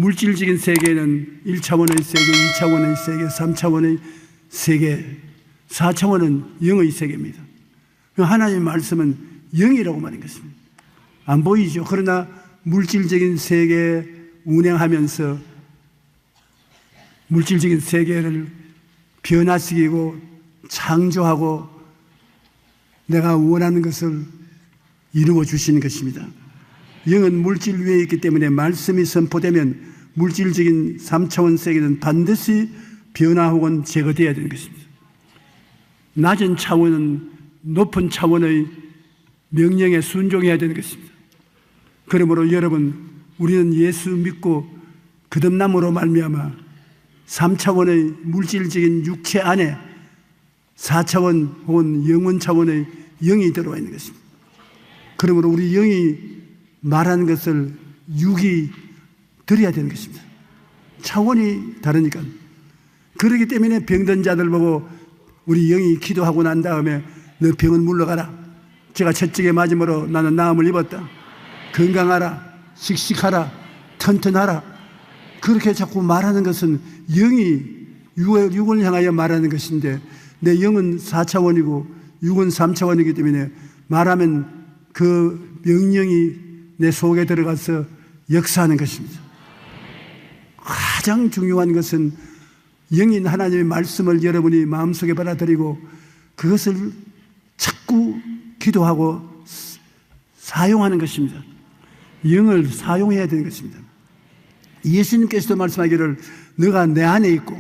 물질적인 세계는 1차원의 세계, 2차원의 세계, 3차원의 세계, 4차원은 영의 세계입니다. 하나님의 말씀은 영이라고 말인 것입니다. 안 보이죠? 그러나 물질적인 세계에 운행하면서 물질적인 세계를 변화시키고 창조하고 내가 원하는 것을 이루어 주시는 것입니다. 영은 물질 위에 있기 때문에 말씀이 선포되면 물질적인 3차원 세계는 반드시 변화 혹은 제거되어야 되는 것입니다. 낮은 차원은 높은 차원의 명령에 순종해야 되는 것입니다. 그러므로 여러분, 우리는 예수 믿고 거듭남으로 말미암아 3차원의 물질적인 육체 안에 4차원 혹은 영원 차원의 영이 들어와 있는 것입니다. 그러므로 우리 영이 말하는 것을 육이 들어야 되는 것입니다. 차원이 다르니까. 그렇기 때문에 병든 자들 보고 우리 영이 기도하고 난 다음에 너 병은 물러가라. 제가 채찍에 맞음으로 나는 나음을 입었다. 건강하라. 씩씩하라. 튼튼하라. 그렇게 자꾸 말하는 것은 영이 육을 향하여 말하는 것인데 내 영은 4차원이고 육은 3차원이기 때문에 말하면 그 명령이 내 속에 들어가서 역사하는 것입니다. 가장 중요한 것은 영인 하나님의 말씀을 여러분이 마음속에 받아들이고 그것을 자꾸 기도하고 사용하는 것입니다. 영을 사용해야 되는 것입니다. 예수님께서도 말씀하기를 너가 내 안에 있고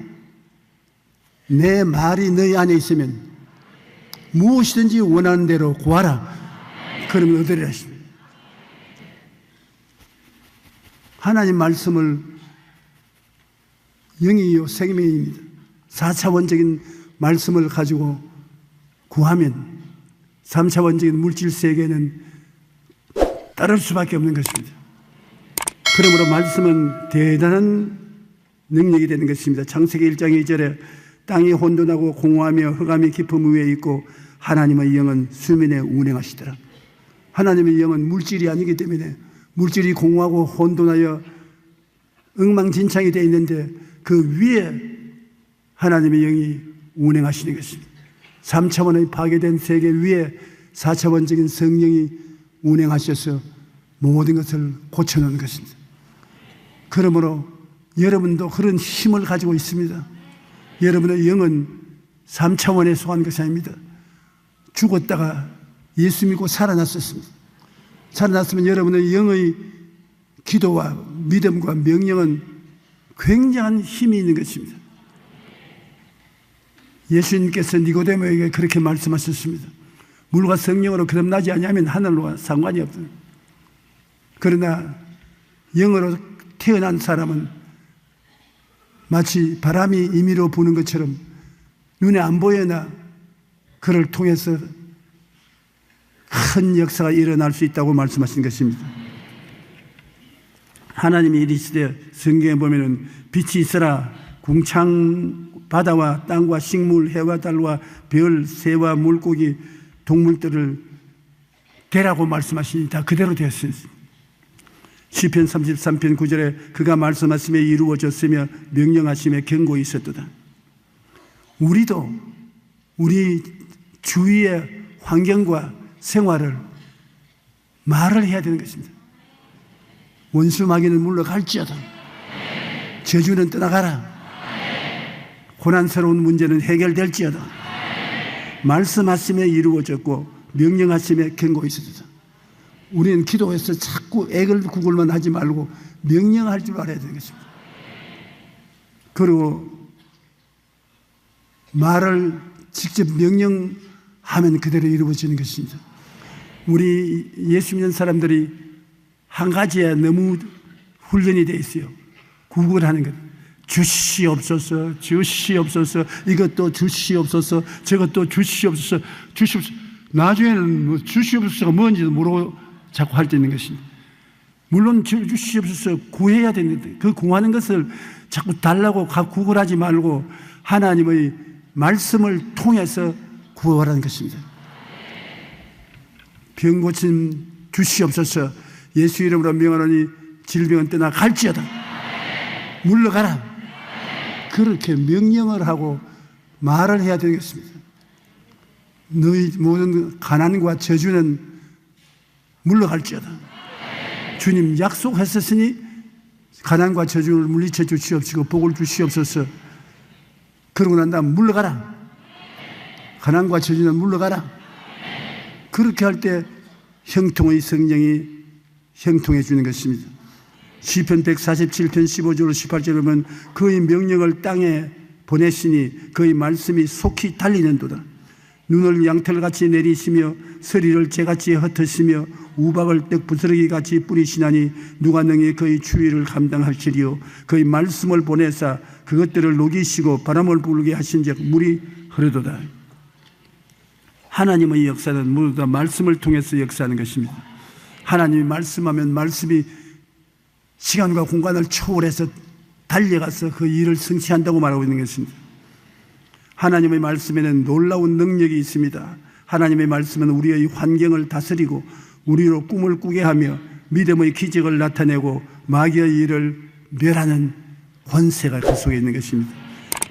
내 말이 너희 안에 있으면 무엇이든지 원하는 대로 구하라. 그러면 얻으리라 하십니다. 하나님 말씀을 영이요 생명입니다. 4차원적인 말씀을 가지고 구하면 3차원적인 물질 세계는 따를 수밖에 없는 것입니다. 그러므로 말씀은 대단한 능력이 되는 것입니다. 창세기 1장 2절에 땅이 혼돈하고 공허하며 흑암이 깊음 위에 있고 하나님의 영은 수면에 운행하시더라. 하나님의 영은 물질이 아니기 때문에 물질이 공허하고 혼돈하여 엉망진창이 되어 있는데 그 위에 하나님의 영이 운행하시는 것입니다. 3차원의 파괴된 세계 위에 4차원적인 성령이 운행하셔서 모든 것을 고쳐놓은 것입니다. 그러므로 여러분도 그런 힘을 가지고 있습니다. 여러분의 영은 3차원에 속한 것이 아닙니다. 죽었다가 예수 믿고 살아났었습니다. 살아났으면 여러분의 영의 기도와 믿음과 명령은 굉장한 힘이 있는 것입니다. 예수님께서 니고데모에게 그렇게 말씀하셨습니다. 물과 성령으로 거듭나지 아니하면 하늘과 상관이 없다. 그러나 영으로 태어난 사람은 마치 바람이 임의로 부는 것처럼 눈에 안 보여나 그를 통해서 큰 역사가 일어날 수 있다고 말씀하신 것입니다. 하나님이 이르시되 성경에 보면은 빛이 있으라 궁창 바다와 땅과 식물 해와 달과 별 새와 물고기 동물들을 되라고 말씀하시니 다 그대로 되었습니다. 시편 33편 9절에 그가 말씀하심에 이루어졌으며 명령하심에 경고히 있었도다. 우리도 우리 주위의 환경과 생활을 말을 해야 되는 것입니다. 원수 마귀는 물러갈지어다. 저주는 떠나가라. 고난스러운 문제는 해결될지어다. 말씀하심에 이루어졌고 명령하심에 경고히 있었도다. 우리는 기도해서 자꾸 애걸 구걸만 하지 말고 명령할 줄 알아야 되는 것입니다. 그리고 말을 직접 명령하면 그대로 이루어지는 것입니다. 우리 예수 믿는 사람들이 한 가지에 너무 훈련이 되어 있어요. 구걸하는 것. 주시옵소서, 주시옵소서, 이것도 주시옵소서, 저것도 주시옵소서, 주시옵소서. 나중에는 뭐 주시옵소서가 뭔지도 모르고 자꾸 할 때 있는 것입니다. 물론 주시옵소서 구해야 되는데 그 구하는 것을 자꾸 달라고 구걸하지 말고 하나님의 말씀을 통해서 구하라는 것입니다. 병 고침 주시옵소서. 예수 이름으로 명하노니 질병은 떠나 갈지어다. 물러가라. 그렇게 명령을 하고 말을 해야 되겠습니다. 너희 모든 가난과 저주는 물러갈지어다. 주님 약속하셨으니 가난과 저주를 물리쳐 주시옵시고 복을 주시옵소서. 그러고 난 다음 물러가라. 가난과 저주는 물러가라. 그렇게 할 때 형통의 성령이 형통해 주는 것입니다. 시편 147편 15절 18절에 보면 그의 명령을 땅에 보내시니 그의 말씀이 속히 달리는도다. 눈을 양털같이 내리시며 서리를 재같이 흩으시며 우박을 떡 부스러기같이 뿌리시나니 누가 능히 그의 추위를 감당하시리요. 그의 말씀을 보내사 그것들을 녹이시고 바람을 불게 하신즉 물이 흐르도다. 하나님의 역사는 모두 다 말씀을 통해서 역사하는 것입니다. 하나님이 말씀하면 말씀이 시간과 공간을 초월해서 달려가서 그 일을 성취한다고 말하고 있는 것입니다. 하나님의 말씀에는 놀라운 능력이 있습니다. 하나님의 말씀은 우리의 환경을 다스리고 우리로 꿈을 꾸게 하며 믿음의 기적을 나타내고 마귀의 일을 멸하는 권세가 그 속에 있는 것입니다.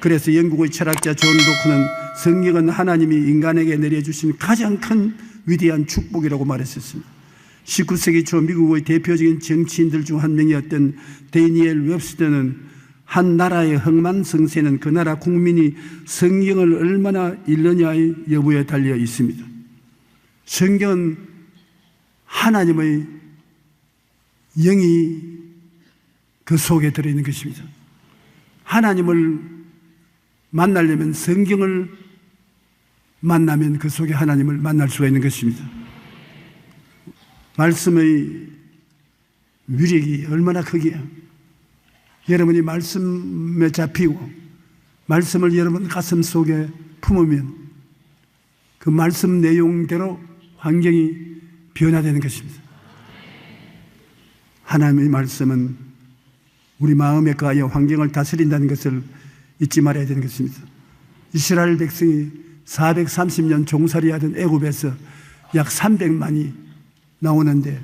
그래서 영국의 철학자 존 로크는 성경은 하나님이 인간에게 내려주신 가장 큰 위대한 축복이라고 말했었습니다. 19세기 초 미국의 대표적인 정치인들 중 한 명이었던 데니엘 웹스터는 한 나라의 흥망성쇠는 그 나라 국민이 성경을 얼마나 읽느냐의 여부에 달려 있습니다. 성경은 하나님의 영이 그 속에 들어있는 것입니다. 하나님을 만나려면 성경을 만나면 그 속에 하나님을 만날 수가 있는 것입니다. 말씀의 위력이 얼마나 크기야. 여러분이 말씀에 잡히고 말씀을 여러분 가슴 속에 품으면 그 말씀 내용대로 환경이 변화되는 것입니다. 하나님의 말씀은 우리 마음에 가하여 환경을 다스린다는 것을 잊지 말아야 되는 것입니다. 이스라엘 백성이 430년 종살이하던 애굽에서 약 300만이 나오는데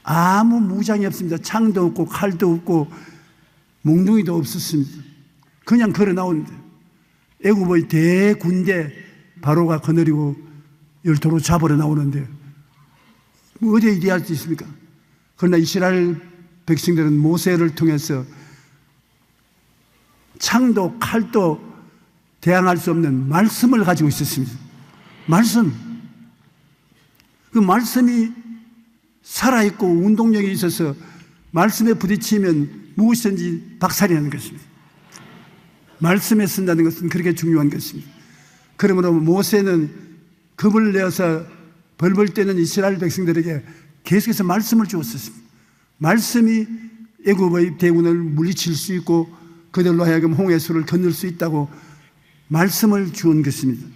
아무 무장이 없습니다. 창도 없고 칼도 없고 몽둥이도 없었습니다. 그냥 걸어 나오는데 애굽의 대군대 바로가 거느리고 열도로 잡으러 나오는데 뭐 어디에 이리할 수 있습니까? 그러나 이스라엘 백성들은 모세를 통해서 창도 칼도 대항할 수 없는 말씀을 가지고 있었습니다. 말씀. 그 말씀이 살아있고 운동력이 있어서 말씀에 부딪히면 무엇이든지 박살이나는 것입니다. 말씀에 쓴다는 것은 그렇게 중요한 것입니다. 그러므로 모세는 겁을 내어서 벌벌 떠는 이스라엘 백성들에게 계속해서 말씀을 주었습니다. 말씀이 애굽의 대군을 물리칠 수 있고 그들로 하여금 홍해수를 건널 수 있다고 말씀을 주은 것입니다.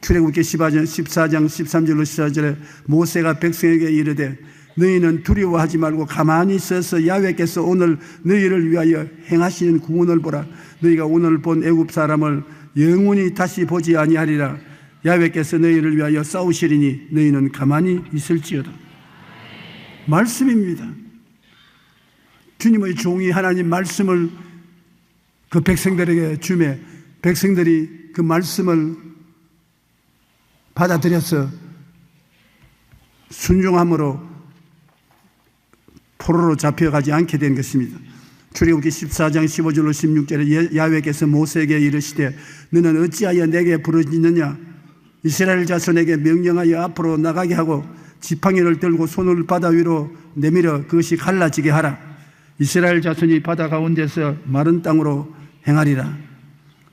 출애굽기 14장 13절로 14절에 모세가 백성에게 이르되 너희는 두려워하지 말고 가만히 서서 야훼께서 오늘 너희를 위하여 행하시는 구원을 보라. 너희가 오늘 본 애굽 사람을 영원히 다시 보지 아니하리라. 야훼께서 너희를 위하여 싸우시리니 너희는 가만히 있을지어다. 말씀입니다. 주님의 종이 하나님 말씀을 그 백성들에게 주매 백성들이 그 말씀을 받아들여서 순종함으로 포로로 잡혀가지 않게 된 것입니다. 출애굽기 14장 15절로 16절에 야훼께서 모세에게 이르시되 너는 어찌하여 내게 부르짖느냐. 이스라엘 자손에게 명령하여 앞으로 나가게 하고 지팡이를 들고 손을 바다 위로 내밀어 그것이 갈라지게 하라. 이스라엘 자손이 바다 가운데서 마른 땅으로 행하리라.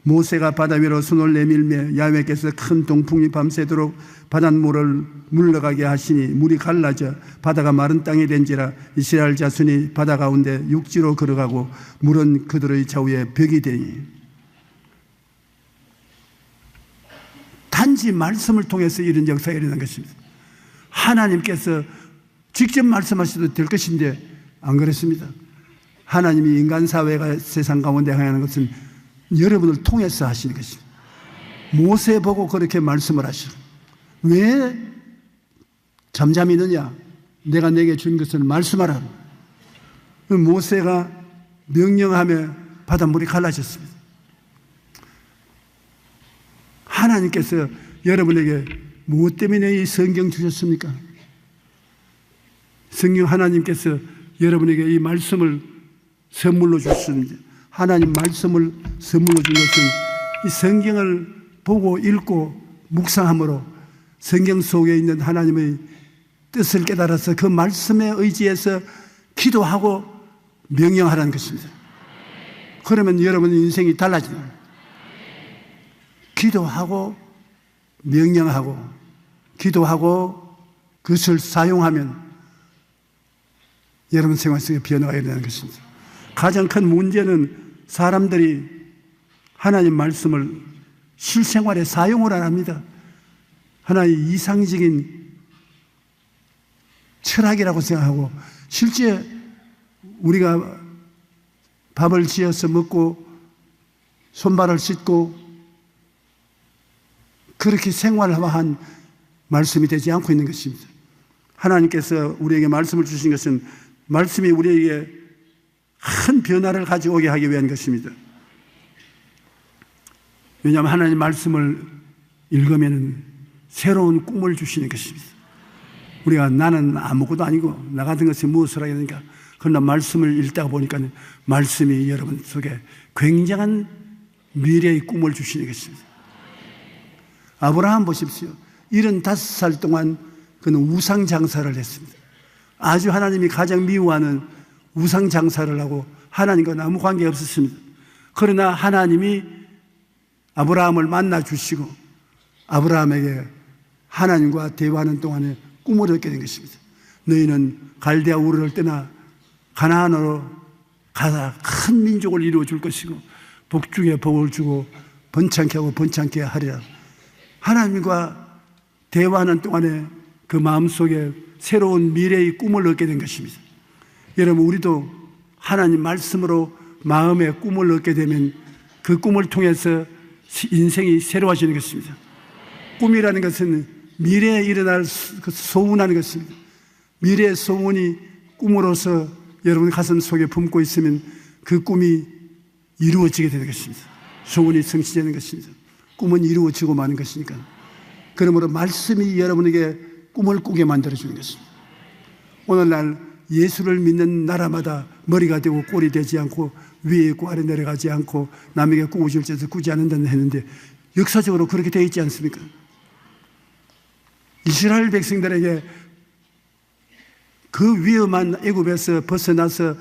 모세가 바다 위로 손을 내밀며 야훼께서 큰 동풍이 밤새도록 바닷물을 물러가게 하시니 물이 갈라져 바다가 마른 땅이 된지라. 이스라엘 자손이 바다 가운데 육지로 걸어가고 물은 그들의 좌우에 벽이 되니. 단지 말씀을 통해서 이런 역사가 일어난 것입니다. 하나님께서 직접 말씀하셔도 될 것인데 안 그렇습니다. 하나님이 인간 사회가 세상 가운데 행하는 것은 여러분을 통해서 하시는 것입니다. 모세 보고 그렇게 말씀을 하시라. 왜 잠잠히 있느냐? 내가 내게 준 것을 말씀하라. 모세가 명령하며 바닷물이 갈라졌습니다. 하나님께서 여러분에게 무엇 때문에 이 성경 주셨습니까? 성경 하나님께서 여러분에게 이 말씀을 선물로 주셨습니다. 하나님 말씀을 선물로 준 것은 이 성경을 보고 읽고 묵상함으로 성경 속에 있는 하나님의 뜻을 깨달아서 그 말씀에 의지해서 기도하고 명령하라는 것입니다. 그러면 여러분의 인생이 달라집니다. 기도하고 명령하고 기도하고 그것을 사용하면 여러분 생활 속에 변화가 일어나는 것입니다. 가장 큰 문제는 사람들이 하나님 말씀을 실생활에 사용을 안 합니다. 하나의 이상적인 철학이라고 생각하고 실제 우리가 밥을 지어서 먹고 손발을 씻고 그렇게 생활화한 말씀이 되지 않고 있는 것입니다. 하나님께서 우리에게 말씀을 주신 것은 말씀이 우리에게 큰 변화를 가져오게 하기 위한 것입니다. 왜냐하면 하나님 말씀을 읽으면 새로운 꿈을 주시는 것입니다. 우리가 나는 아무것도 아니고 나 같은 것이 무엇을 하겠는가. 그러나 말씀을 읽다가 보니까 말씀이 여러분 속에 굉장한 미래의 꿈을 주시는 것입니다. 아브라함 보십시오. 75살 동안 그는 우상 장사를 했습니다. 아주 하나님이 가장 미워하는 우상 장사를 하고 하나님과 아무 관계 없었습니다. 그러나 하나님이 아브라함을 만나 주시고 아브라함에게 하나님과 대화하는 동안에 꿈을 얻게 된 것입니다. 너희는 갈대아 우르를 떠나 가나안으로 가서 큰 민족을 이루어 줄 것이고 복중에 복을 주고 번창케 하고 번창케 하리라. 하나님과 대화하는 동안에 그 마음속에 새로운 미래의 꿈을 얻게 된 것입니다. 여러분 우리도 하나님 말씀으로 마음의 꿈을 얻게 되면 그 꿈을 통해서 인생이 새로워지는 것입니다. 꿈이라는 것은 미래에 일어날 소원하는 것입니다. 미래의 소원이 꿈으로서 여러분 가슴 속에 품고 있으면 그 꿈이 이루어지게 되는 것입니다. 소원이 성취되는 것입니다. 꿈은 이루어지고 마는 것이니까. 그러므로 말씀이 여러분에게 꿈을 꾸게 만들어주는 것입니다. 오늘날 예수를 믿는 나라마다 머리가 되고 꼴이 되지 않고 위에 있고 아래 내려가지 않고 남에게 꾸어줄 짓을 꾸지 않는다는 했는데 역사적으로 그렇게 되어 있지 않습니까? 이스라엘 백성들에게 그 위험한 애굽에서 벗어나서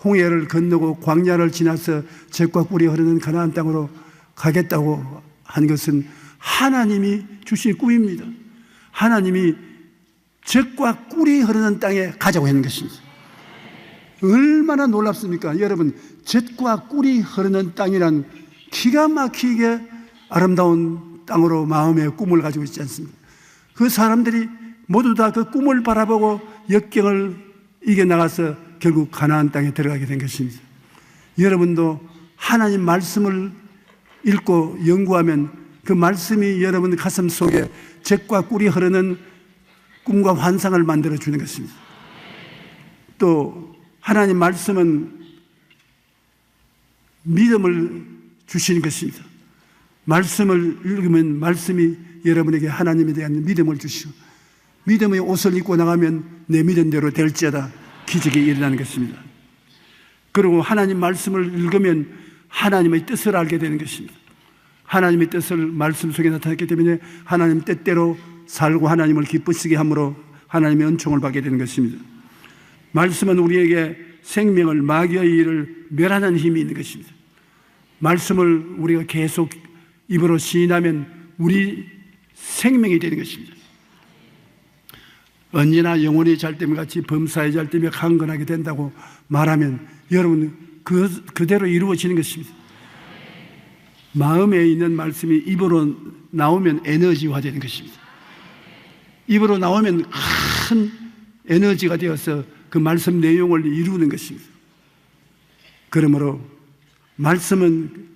홍해를 건너고 광야를 지나서 젖과 꿀이 흐르는 가나안 땅으로 가겠다고 한 것은 하나님이 주신 꿈입니다. 하나님이 젖과 꿀이 흐르는 땅에 가자고 하는 것입니다. 얼마나 놀랍습니까? 여러분, 젖과 꿀이 흐르는 땅이란 기가 막히게 아름다운 땅으로 마음의 꿈을 가지고 있지 않습니까? 그 사람들이 모두 다 그 꿈을 바라보고 역경을 이겨나가서 결국 가나안 땅에 들어가게 된 것입니다. 여러분도 하나님 말씀을 읽고 연구하면 그 말씀이 여러분 가슴 속에 젖과 꿀이 흐르는 꿈과 환상을 만들어주는 것입니다. 또 하나님 말씀은 믿음을 주시는 것입니다. 말씀을 읽으면 말씀이 여러분에게 하나님에 대한 믿음을 주시고 믿음의 옷을 입고 나가면 내 믿은 대로 될지어다 기적이 일어나는 것입니다. 그리고 하나님 말씀을 읽으면 하나님의 뜻을 알게 되는 것입니다. 하나님의 뜻을 말씀 속에 나타났기 때문에 하나님 뜻대로 살고 하나님을 기쁘시게 함으로 하나님의 은총을 받게 되는 것입니다. 말씀은 우리에게 생명을 마귀의 일을 멸하는 힘이 있는 것입니다. 말씀을 우리가 계속 입으로 시인하면 우리 생명이 되는 것입니다. 언제나 영혼이 잘 때면 같이 범사에 잘 때면 강건하게 된다고 말하면 여러분 그대로 이루어지는 것입니다. 마음에 있는 말씀이 입으로 나오면 에너지화 되는 것입니다. 입으로 나오면 큰 에너지가 되어서 그 말씀 내용을 이루는 것입니다. 그러므로 말씀은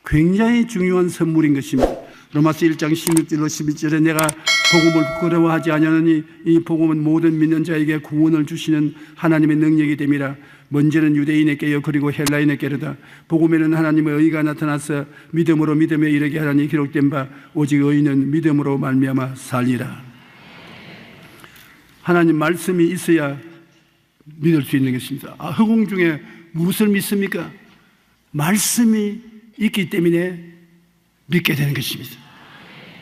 굉장히 중요한 선물인 것입니다. 로마서 1장 16절로 11절에 내가 복음을 부끄러워하지 아니하노니 이 복음은 모든 믿는 자에게 구원을 주시는 하나님의 능력이 됨이라. 먼저는 유대인에게요 그리고 헬라인에게로다. 복음에는 하나님의 의가 나타나서 믿음으로 믿음에 이르게 하라니 기록된 바 오직 의인은 믿음으로 말미암아 살리라. 하나님 말씀이 있어야 믿을 수 있는 것입니다. 허공 중에 무엇을 믿습니까? 말씀이 있기 때문에 믿게 되는 것입니다.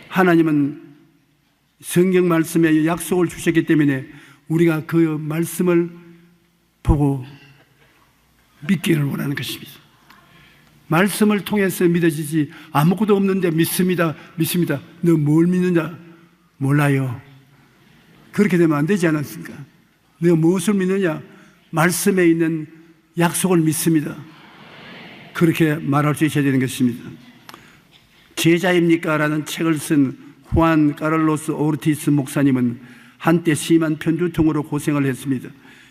하나님은 성경 말씀에 약속을 주셨기 때문에 우리가 그 말씀을 보고 믿기를 원하는 것입니다. 말씀을 통해서 믿어지지 아무것도 없는데 믿습니다. 너 뭘 믿느냐? 몰라요. 그렇게 되면 안 되지 않았습니까? 너 무엇을 믿느냐? 말씀에 있는 약속을 믿습니다. 그렇게 말할 수 있어야 되는 것입니다. 제자입니까? 라는 책을 쓴 후안 카를로스 오르티스 목사님은 한때 심한 편두통으로 고생을 했습니다.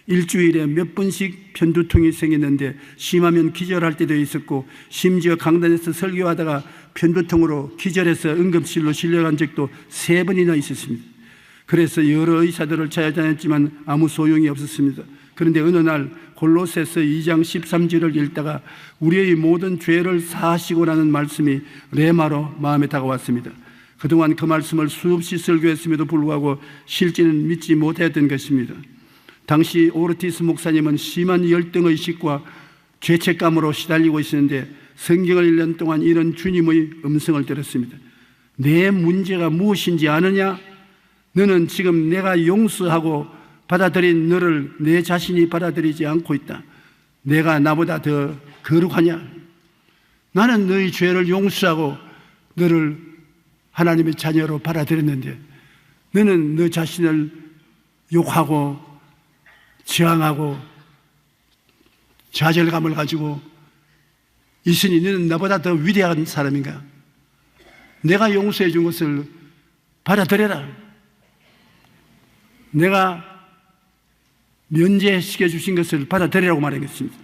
일주일에 몇 번씩 편두통이 생겼는데 심하면 기절할 때도 있었고 심지어 강단에서 설교하다가 편두통으로 기절해서 응급실로 실려간 적도 3번이나 있었습니다. 그래서 여러 의사들을 찾아다녔지만 아무 소용이 없었습니다. 그런데 어느 날 골로새서 2장 13절을 읽다가 우리의 모든 죄를 사하시고라는 말씀이 레마로 마음에 다가왔습니다. 그동안 그 말씀을 수없이 설교했음에도 불구하고 실제는 믿지 못했던 것입니다. 당시 오르티스 목사님은 심한 열등의식과 죄책감으로 시달리고 있었는데 성경을 1년 동안 이런 주님의 음성을 들었습니다. 내 문제가 무엇인지 아느냐? 너는 지금 내가 용서하고 받아들인 너를 내 자신이 받아들이지 않고 있다. 내가 나보다 더 거룩하냐? 나는 너의 죄를 용서하고 너를 하나님의 자녀로 받아들였는데 너는 너 자신을 욕하고 저항하고 좌절감을 가지고 있으니 너는 나보다 더 위대한 사람인가? 내가 용서해 준 것을 받아들여라. 내가 면제시켜 주신 것을 받아들이라고 말했습니다.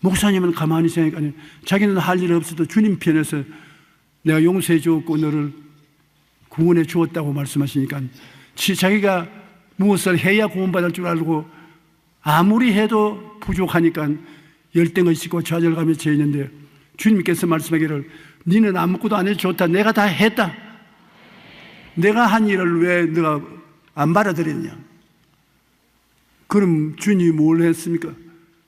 목사님은 가만히 생각하니 자기는 할 일 없어도 주님 편에서 내가 용서해 주었고 너를 구원해 주었다고 말씀하시니까 자기가 무엇을 해야 구원받을 줄 알고 아무리 해도 부족하니까 열등의식과 좌절감에 처해 있는데 주님께서 말씀하기를 너는 아무것도 안 해도 좋다. 내가 다 했다. 내가 한 일을 왜 너가 안 받아들였냐? 그럼 주님이 뭘 했습니까?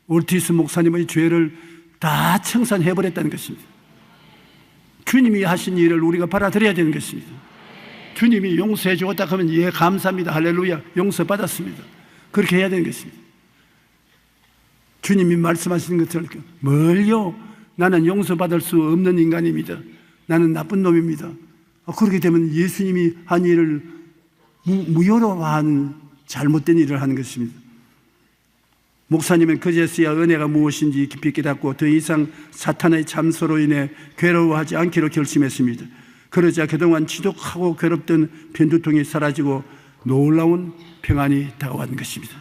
오르티스 목사님의 죄를 다 청산해버렸다는 것입니다. 주님이 하신 일을 우리가 받아들여야 되는 것입니다. 주님이 용서해 주었다 하면 예 감사합니다. 할렐루야. 용서받았습니다. 그렇게 해야 되는 것입니다. 주님이 말씀하시는 것처럼 뭘요? 나는 용서받을 수 없는 인간입니다. 나는 나쁜 놈입니다. 그렇게 되면 예수님이 한 일을 무효로한 잘못된 일을 하는 것입니다. 목사님은 그제서야 은혜가 무엇인지 깊이 깨닫고 더 이상 사탄의 참소로 인해 괴로워하지 않기로 결심했습니다. 그러자 그동안 지독하고 괴롭던 편두통이 사라지고 놀라운 평안이 다가온 것입니다.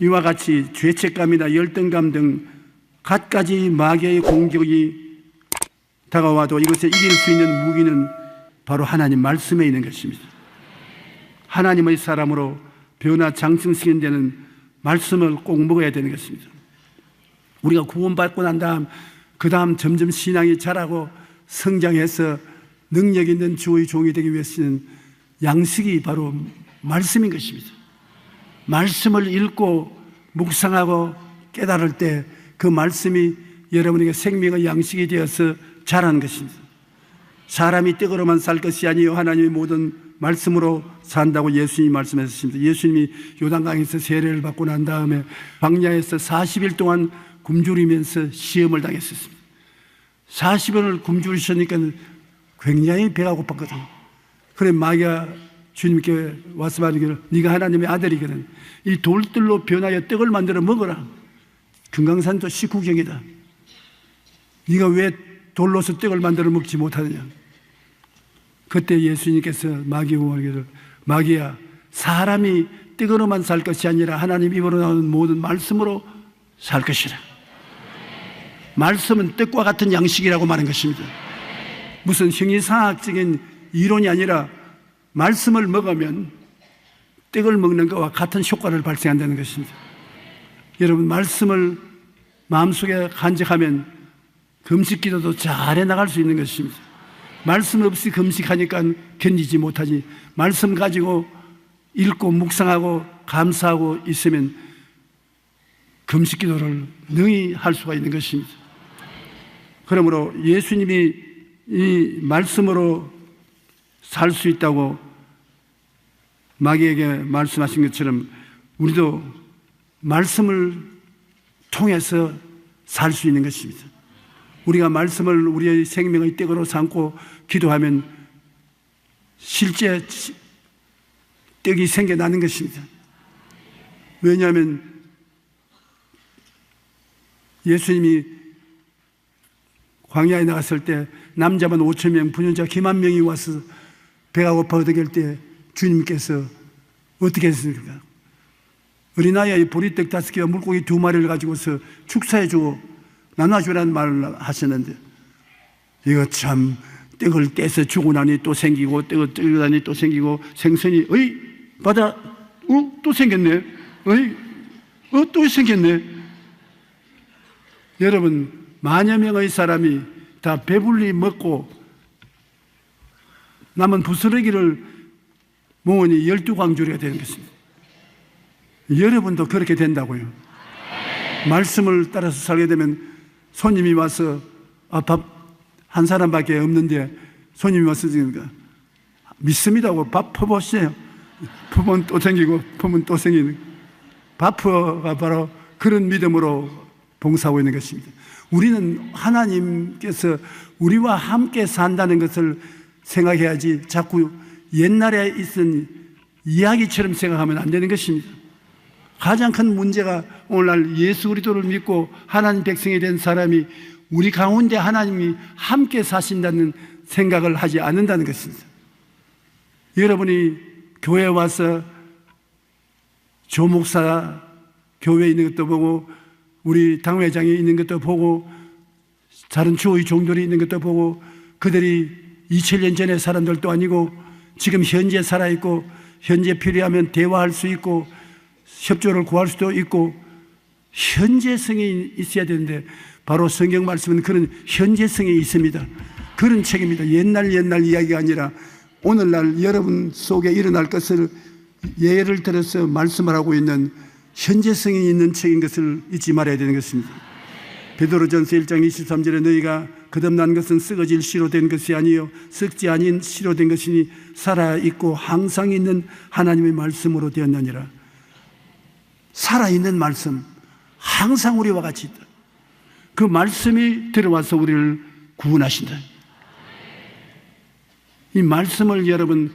이와 같이 죄책감이나 열등감 등 갖가지 마귀의 공격이 다가와도 이것을 이길 수 있는 무기는 바로 하나님 말씀에 있는 것입니다. 하나님의 사람으로 변화 장성시킨 데는 말씀을 꼭 먹어야 되는 것입니다. 우리가 구원받고 난 다음 그 다음 점점 신앙이 자라고 성장해서 능력 있는 주의 종이 되기 위해서는 양식이 바로 말씀인 것입니다. 말씀을 읽고 묵상하고 깨달을 때 그 말씀이 여러분에게 생명의 양식이 되어서 자라는 것입니다. 사람이 떡으로만 살 것이 아니요 하나님의 모든 말씀으로 산다고 예수님이 말씀하셨습니다. 예수님이 요단강에서 세례를 받고 난 다음에 광야에서 40일 동안 굶주리면서 시험을 당했었습니다. 40일을 굶주리시니까 굉장히 배가 고팠거든요. 그래 마귀가 주님께 와서 말하기를 네가 하나님의 아들이거든 이 돌들로 변하여 떡을 만들어 먹어라. 금강산도 식후경이다. 네가 왜 돌로서 떡을 만들어 먹지 못하느냐. 그때 예수님께서 마귀에게 말하기를 마귀야 사람이 떡으로만 살 것이 아니라 하나님 입으로 나오는 모든 말씀으로 살 것이라. 말씀은 떡과 같은 양식이라고 말한 것입니다. 무슨 형이상학적인 이론이 아니라 말씀을 먹으면 떡을 먹는 것과 같은 효과를 발생한다는 것입니다. 여러분, 말씀을 마음속에 간직하면 금식 기도도 잘해 나갈 수 있는 것입니다. 말씀 없이 금식하니까 견디지 못하지, 말씀 가지고 읽고 묵상하고 감사하고 있으면 금식 기도를 능히 할 수가 있는 것입니다. 그러므로 예수님이 이 말씀으로 살 수 있다고 마귀에게 말씀하신 것처럼 우리도 말씀을 통해서 살 수 있는 것입니다. 우리가 말씀을 우리의 생명의 떡으로 삼고 기도하면 실제 떡이 생겨나는 것입니다. 왜냐하면 예수님이 광야에 나갔을 때 남자만 5,000명, 부녀자 기만 명이 와서 배가 고파 어떻게 할 때 주님께서 어떻게 했습니까? 어린아이의 보리떡 5개와 물고기 2마리를 가지고서 축사해주고 나눠주라는 말을 하셨는데, 이거 참 떡을 떼서 주고 나니 또 생기고 떡을 떼고 나니 또 생기고 생선이 바다 또 생겼네, 또 생겼네. 여러분, 만여 명의 사람이 다 배불리 먹고 남은 부스러기를 모으니 12광주리가 되는 것입니다. 여러분도 그렇게 된다고요. 말씀을 따라서 살게 되면 손님이 와서 밥 한 사람밖에 없는데 손님이 와서 믿습니다 하고 밥 퍼보세요. 퍼면 또 생기고 퍼면 또 생기는, 밥퍼가 바로 그런 믿음으로 봉사하고 있는 것입니다. 우리는 하나님께서 우리와 함께 산다는 것을 생각해야지 자꾸 옛날에 있은 이야기처럼 생각하면 안 되는 것입니다. 가장 큰 문제가 오늘날 예수 그리스도를 믿고 하나님 백성이 된 사람이 우리 가운데 하나님이 함께 사신다는 생각을 하지 않는다는 것입니다. 여러분이 교회에 와서 조 목사 교회에 있는 것도 보고 우리 당회장이 있는 것도 보고 다른 주의 종들이 있는 것도 보고 그들이 2000년 전의 사람들도 아니고 지금 현재 살아있고 현재 필요하면 대화할 수 있고 협조를 구할 수도 있고 현재성이 있어야 되는데 바로 성경 말씀은 그런 현재성이 있습니다. 그런 책입니다. 옛날 이야기가 아니라 오늘날 여러분 속에 일어날 것을 예를 들어서 말씀을 하고 있는 현재성이 있는 책인 것을 잊지 말아야 되는 것입니다. 베드로전서 1장 23절에 너희가 거듭난 것은 썩어질 씨로 된 것이 아니요 썩지 아닌 씨로 된 것이니 살아있고 항상 있는 하나님의 말씀으로 되었느니라. 살아있는 말씀, 항상 우리와 같이 있다. 그 말씀이 들어와서 우리를 구원하신다. 이 말씀을 여러분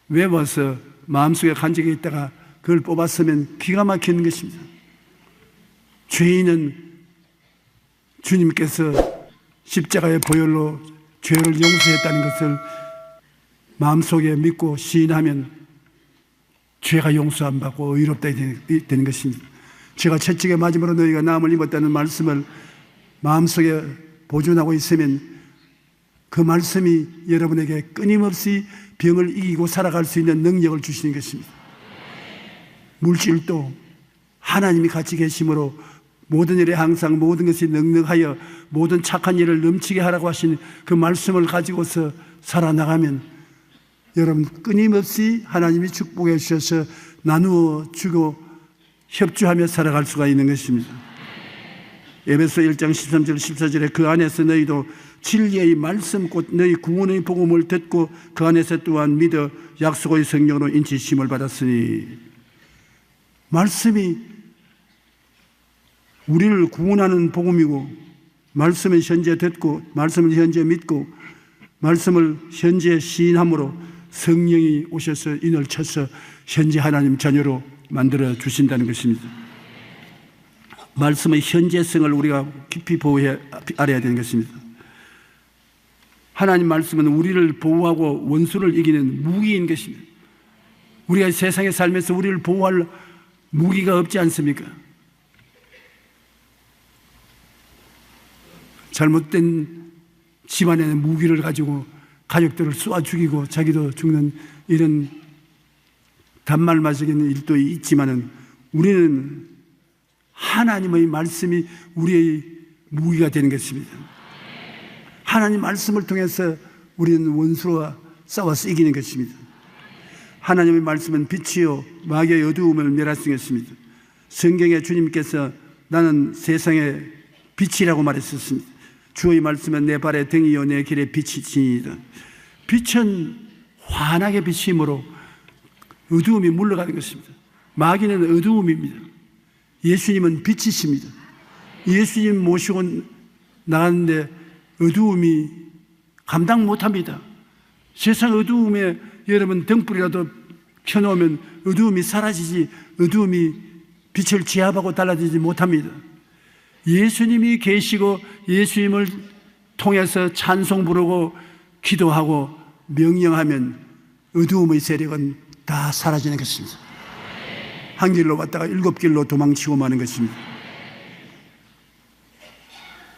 외워서 마음속에 간직해 있다가 그걸 뽑았으면 기가 막히는 것입니다. 죄인은 주님께서 십자가의 보혈로 죄를 용서했다는 것을 마음속에 믿고 시인하면 죄가 용서 안 받고 의롭다 되는 것입니다. 죄가 채찍에 맞음으로 너희가 나음을 입었다는 말씀을 마음속에 보존하고 있으면 그 말씀이 여러분에게 끊임없이 병을 이기고 살아갈 수 있는 능력을 주시는 것입니다. 물질도 하나님이 같이 계심으로 모든 일에 항상 모든 것이 넉넉하여 모든 착한 일을 넘치게 하라고 하신 그 말씀을 가지고서 살아나가면 여러분 끊임없이 하나님이 축복해 주셔서 나누어 주고 협조하며 살아갈 수가 있는 것입니다. 에베소 1장 13절 14절에 그 안에서 너희도 진리의 말씀 곧 너희 구원의 복음을 듣고 그 안에서 또한 믿어 약속의 성령으로 인치심을 받았으니, 말씀이 우리를 구원하는 복음이고 말씀을 현재 듣고 말씀을 현재 믿고 말씀을 현재 시인함으로 성령이 오셔서 인을 쳐서 현재 하나님 자녀로 만들어 주신다는 것입니다. 말씀의 현재성을 우리가 깊이 보호해 알아야 되는 것입니다. 하나님 말씀은 우리를 보호하고 원수를 이기는 무기인 것입니다. 우리가 세상에 살면서 우리를 보호할 무기가 없지 않습니까? 잘못된 집안의 무기를 가지고 가족들을 쏘아 죽이고 자기도 죽는 이런 단말맞이는 일도 있지만은 우리는 하나님의 말씀이 우리의 무기가 되는 것입니다. 하나님 말씀을 통해서 우리는 원수와 싸워서 이기는 것입니다. 하나님의 말씀은 빛이요 마귀의 어두움을 멸하시겠습니다. 성경에 주님께서 나는 세상의 빛이라고 말했었습니다. 주의 말씀은 내 발의 등이요 내 길의 빛이니이다. 빛은 환하게 비침으로 어두움이 물러가는 것입니다. 마귀는 어두움입니다. 예수님은 빛이십니다. 예수님 모시고 나갔는데 어두움이 감당 못합니다. 세상 어두움에 여러분 등불이라도 켜놓으면 어두움이 사라지지 어두움이 빛을 제압하고 달라지지 못합니다. 예수님이 계시고 예수님을 통해서 찬송 부르고 기도하고 명령하면 어두움의 세력은 다 사라지는 것입니다. 한 길로 왔다가 7길로 도망치고 마는 것입니다.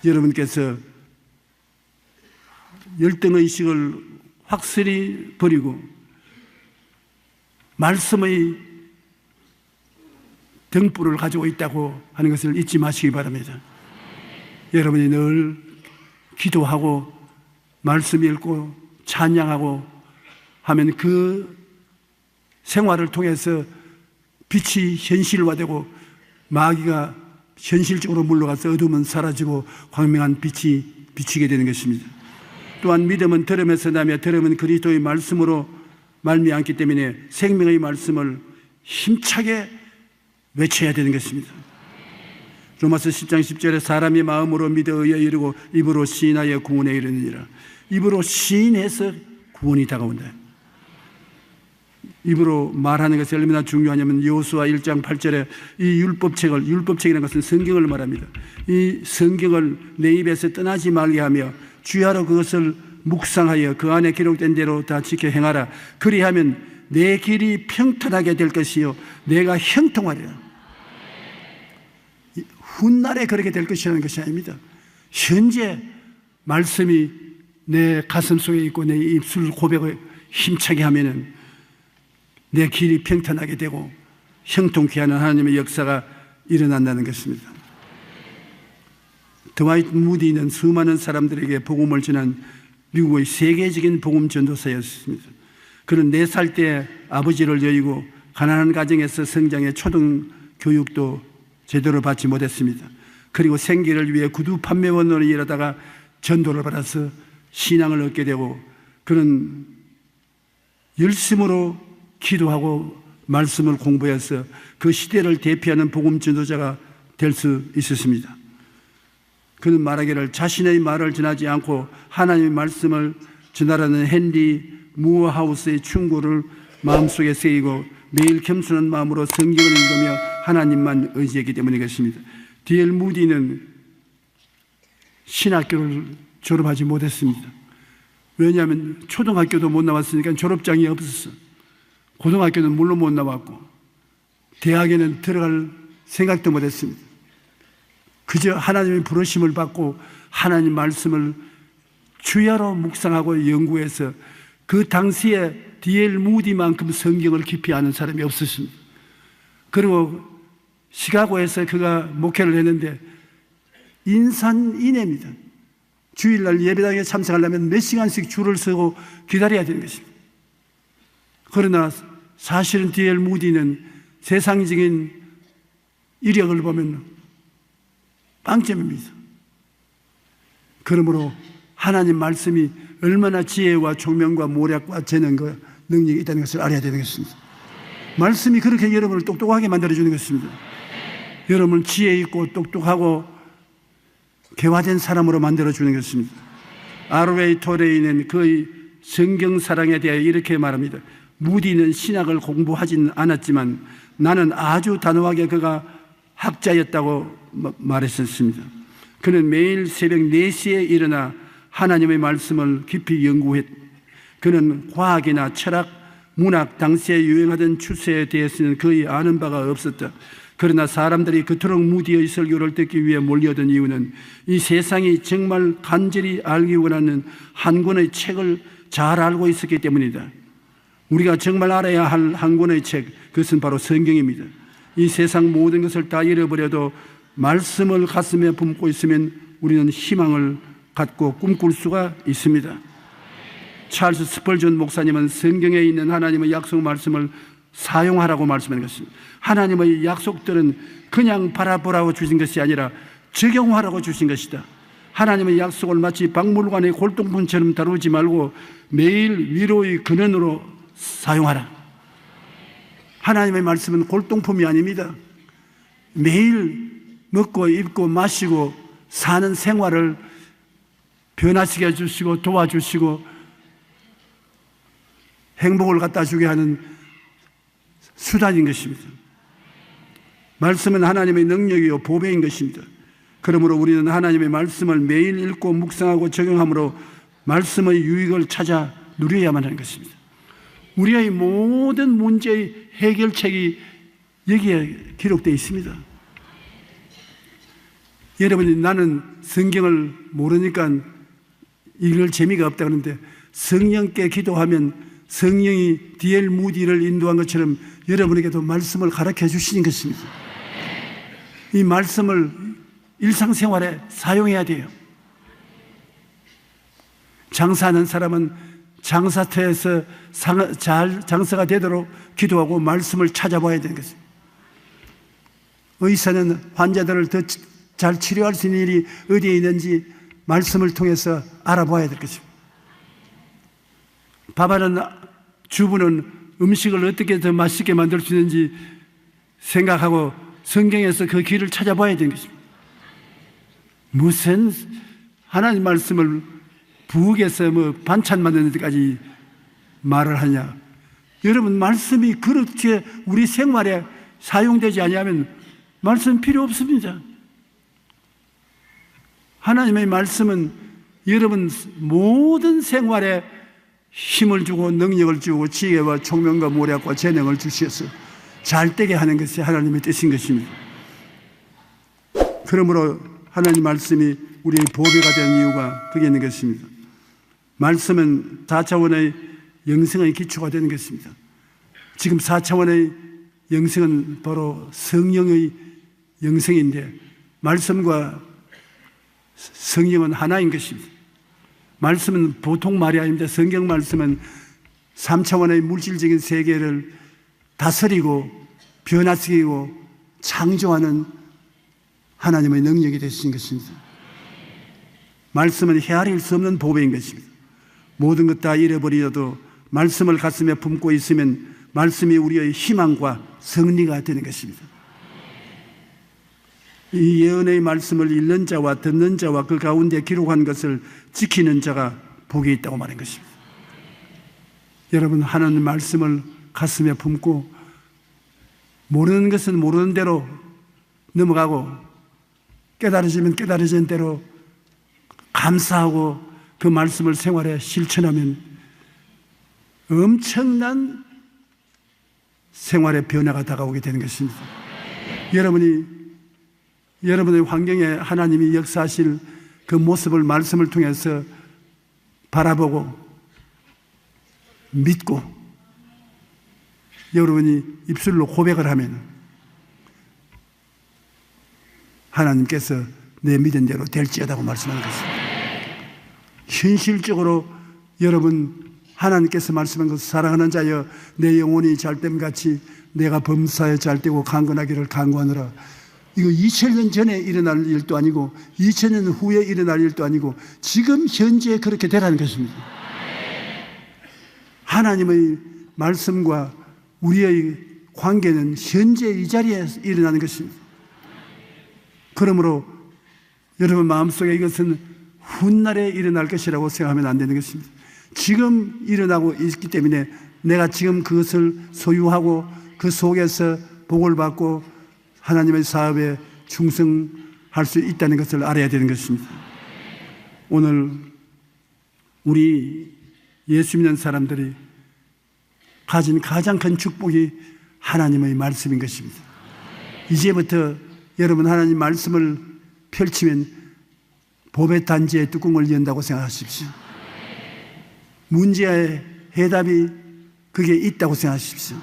여러분께서 열등의식을 확실히 버리고 말씀의 등불을 가지고 있다고 하는 것을 잊지 마시기 바랍니다. 여러분이 늘 기도하고 말씀 읽고 찬양하고 하면 그 생활을 통해서 빛이 현실화되고 마귀가 현실적으로 물러가서 어둠은 사라지고 광명한 빛이 비치게 되는 것입니다. 또한 믿음은 들음에서 나며 들음은 그리스도의 말씀으로 말미암기 때문에 생명의 말씀을 힘차게 외쳐야 되는 것입니다. 로마서 10장 10절에 사람이 마음으로 믿어 의에 이르고 입으로 시인하여 구원에 이르느니라. 입으로 시인해서 구원이 다가온다. 입으로 말하는 것이 얼마나 중요하냐면 여호수아 1장 8절에 이 율법책이라는 것은 성경을 말합니다. 이 성경을 내 입에서 떠나지 말게 하며 주야로 그것을 묵상하여 그 안에 기록된 대로 다 지켜 행하라. 그리하면 내 길이 평탄하게 될 것이요 내가 형통하리라. 훗날에 그렇게 될 것이라는 것이 아닙니다. 현재 말씀이 내 가슴 속에 있고 내 입술 고백을 힘차게 하면은 내 길이 평탄하게 되고 형통케 하는 하나님의 역사가 일어난다는 것입니다. 드와이트 무디는 수많은 사람들에게 복음을 전한 미국의 세계적인 복음 전도사였습니다. 그는 4살 때 아버지를 여의고 가난한 가정에서 성장해 초등 교육도 제대로 받지 못했습니다. 그리고 생계를 위해 구두 판매원으로 일하다가 전도를 받아서 신앙을 얻게 되고 그는 열심으로 기도하고 말씀을 공부해서 그 시대를 대표하는 복음 전도자가 될 수 있었습니다. 그는 말하기를 자신의 말을 전하지 않고 하나님의 말씀을 전하라는 헨리 무어하우스의 충고를 마음속에 새기고 매일 겸손한 마음으로 성경을 읽으며 하나님만 의지했기 때문이겠습니다. D.L. 무디는 신학교를 졸업하지 못했습니다. 왜냐하면 초등학교도 못 나왔으니까 졸업장이 없었어. 고등학교는 물론 못 나왔고 대학에는 들어갈 생각도 못했습니다. 그저 하나님의 부르심을 받고 하나님 말씀을 주야로 묵상하고 연구해서 그 당시에 D.L. 무디만큼 성경을 깊이 아는 사람이 없었습니다. 그리고 시카고에서 그가 목회를 했는데 인산인해입니다. 주일날 예배당에 참석하려면 몇 시간씩 줄을 서고 기다려야 되는 것입니다. 그러나 사실은 D.L. 무디는 세상적인 이력을 보면 빵점입니다. 그러므로 하나님 말씀이 얼마나 지혜와 총명과 모략과 재능과 능력이 있다는 것을 알아야 되는 것입니다. 말씀이 그렇게 여러분을 똑똑하게 만들어주는 것입니다. 여러분을 지혜 있고 똑똑하고 개화된 사람으로 만들어주는 것입니다. R.W. 토레이는 그의 성경 사랑에 대해 이렇게 말합니다. 무디는 신학을 공부하진 않았지만 나는 아주 단호하게 그가 학자였다고 말했었습니다. 그는 매일 새벽 4시에 일어나 하나님의 말씀을 깊이 연구했. 그는 과학이나 철학, 문학, 당시에 유행하던 추세에 대해서는 거의 아는 바가 없었다. 그러나 사람들이 그토록 무디의 설교를 듣기 위해 몰려든 이유는 이 세상이 정말 간절히 알기 원하는 한 권의 책을 잘 알고 있었기 때문이다. 우리가 정말 알아야 할 한 권의 책, 그것은 바로 성경입니다. 이 세상 모든 것을 다 잃어버려도 말씀을 가슴에 품고 있으면 우리는 희망을 갖고 꿈꿀 수가 있습니다. 찰스 스펄전 목사님은 성경에 있는 하나님의 약속 말씀을 사용하라고 말씀하는 것입니다. 하나님의 약속들은 그냥 바라보라고 주신 것이 아니라 적용하라고 주신 것이다. 하나님의 약속을 마치 박물관의 골동품처럼 다루지 말고 매일 위로의 근원으로 사용하라. 하나님의 말씀은 골동품이 아닙니다. 매일 먹고 입고 마시고 사는 생활을 변화시켜 해주시고 도와주시고 행복을 갖다 주게 하는 수단인 것입니다. 말씀은 하나님의 능력이요 보배인 것입니다. 그러므로 우리는 하나님의 말씀을 매일 읽고 묵상하고 적용함으로 말씀의 유익을 찾아 누려야만 하는 것입니다. 우리의 모든 문제의 해결책이 여기에 기록되어 있습니다. 여러분이 나는 성경을 모르니까 읽을 재미가 없다 그러는데 성령께 기도하면 성령이 D.L. 무디를 인도한 것처럼 여러분에게도 말씀을 가르쳐 주시는 것입니다. 이 말씀을 일상생활에 사용해야 돼요. 장사하는 사람은 장사터에서 잘 장사가 되도록 기도하고 말씀을 찾아봐야 되는 것입니다. 의사는 환자들을 더 잘 치료할 수 있는 일이 어디에 있는지 말씀을 통해서 알아봐야 될 것입니다. 밥하는 주부는 음식을 어떻게 더 맛있게 만들 수 있는지 생각하고 성경에서 그 길을 찾아봐야 되는 것입니다. 무슨 하나님 말씀을 부엌에서 반찬 만드는 데까지 말을 하냐. 여러분, 말씀이 그렇게 우리 생활에 사용되지 않으면 말씀 필요 없습니다. 하나님의 말씀은 여러분 모든 생활에 힘을 주고 능력을 주고 지혜와 총명과 모략과 재능을 주셔서 잘되게 하는 것이 하나님의 뜻인 것입니다. 그러므로 하나님 말씀이 우리의 보배가 된 이유가 거기에 있는 것입니다. 말씀은 4차원의 영성의 기초가 되는 것입니다. 지금 4차원의 영성은 바로 성령의 영성인데 말씀과 성령은 하나인 것입니다. 말씀은 보통 말이 아닙니다. 성경 말씀은 3차원의 물질적인 세계를 다스리고 변화시키고 창조하는 하나님의 능력이 되신 것입니다. 말씀은 헤아릴 수 없는 보배인 것입니다. 모든 것 다 잃어버리어도 말씀을 가슴에 품고 있으면 말씀이 우리의 희망과 승리가 되는 것입니다. 이 예언의 말씀을 읽는 자와 듣는 자와 그 가운데 기록한 것을 지키는 자가 복이 있다고 말한 것입니다. 여러분, 하나님 말씀을 가슴에 품고 모르는 것은 모르는 대로 넘어가고 깨달아지면 깨달아진 대로 감사하고 그 말씀을 생활에 실천하면 엄청난 생활의 변화가 다가오게 되는 것입니다. 여러분의 환경에 하나님이 역사하실 그 모습을 말씀을 통해서 바라보고 믿고 여러분이 입술로 고백을 하면 하나님께서 내 믿은 대로 될지어다고 말씀하는 것입니다. 현실적으로 여러분 하나님께서 말씀한 것을 사랑하는 자여 내 영혼이 잘됨같이 내가 범사에 잘되고 강건하기를 간구하노라. 이거 2000년 전에 일어날 일도 아니고 2000년 후에 일어날 일도 아니고 지금 현재 그렇게 되라는 것입니다. 하나님의 말씀과 우리의 관계는 현재 이 자리에 일어나는 것입니다. 그러므로 여러분 마음속에 이것은 훗날에 일어날 것이라고 생각하면 안 되는 것입니다. 지금 일어나고 있기 때문에 내가 지금 그것을 소유하고 그 속에서 복을 받고 하나님의 사업에 충성할 수 있다는 것을 알아야 되는 것입니다. 오늘 우리 예수 믿는 사람들이 가진 가장 큰 축복이 하나님의 말씀인 것입니다. 이제부터 여러분 하나님 말씀을 펼치면 보배 단지의 뚜껑을 연다고 생각하십시오. 문제의 해답이 그게 있다고 생각하십시오.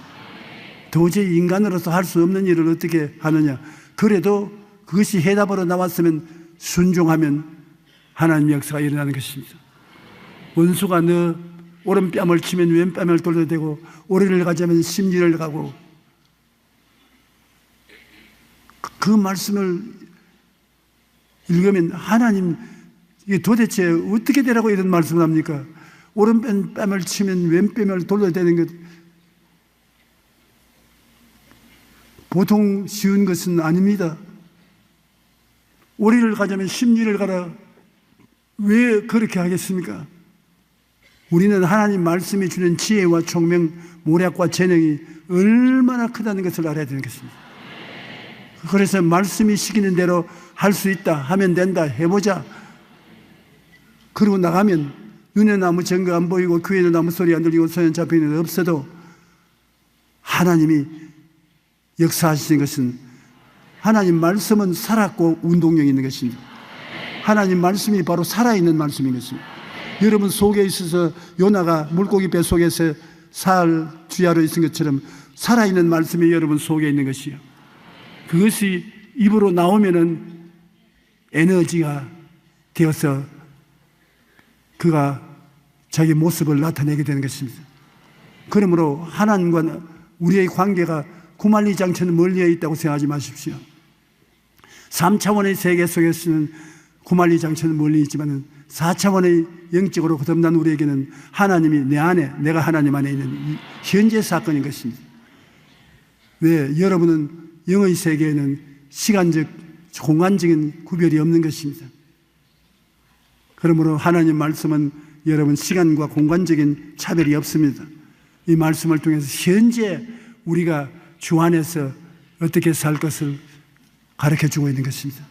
도저히 인간으로서 할 수 없는 일을 어떻게 하느냐. 그래도 그것이 해답으로 나왔으면 순종하면 하나님의 역사가 일어나는 것입니다. 원수가 너 오른뺨을 치면 왼뺨을 돌려대고 오리를 가자면 심리를 가고, 그 말씀을 읽으면 하나님 이게 도대체 어떻게 되라고 이런 말씀을 합니까? 오른뺨을 치면 왼뺨을 돌려대는 것, 보통 쉬운 것은 아닙니다. 오리를 가자면 심리를 가라. 왜 그렇게 하겠습니까? 우리는 하나님 말씀이 주는 지혜와 총명, 모략과 재능이 얼마나 크다는 것을 알아야 되는 것입니다. 그래서 말씀이 시키는 대로 할 수 있다, 하면 된다, 해보자. 그러고 나가면 눈에 아무 증거 안 보이고 귀에는 아무 소리 안 들리고 손에 잡히는 일 없어도 하나님이 역사하시는 것은, 하나님 말씀은 살았고 운동력이 있는 것입니다. 하나님 말씀이 바로 살아있는 말씀인 것입니다. 여러분 속에 있어서 요나가 물고기 배 속에서 살 주야로 있은 것처럼 살아있는 말씀이 여러분 속에 있는 것이요, 그것이 입으로 나오면은 에너지가 되어서 그가 자기 모습을 나타내게 되는 것입니다. 그러므로 하나님과 우리의 관계가 구만리장처럼 멀리에 있다고 생각하지 마십시오. 3차원의 세계 속에서는 구만리장처럼 멀리 있지만 4차원의 영적으로 거듭난 우리에게는 하나님이 내 안에, 내가 하나님 안에 있는 현재 사건인 것입니다. 왜? 여러분은 영의 세계에는 시간적, 공간적인 구별이 없는 것입니다. 그러므로 하나님 말씀은 여러분 시간과 공간적인 차별이 없습니다. 이 말씀을 통해서 현재 우리가 주 안에서 어떻게 살 것을 가르쳐주고 있는 것입니다.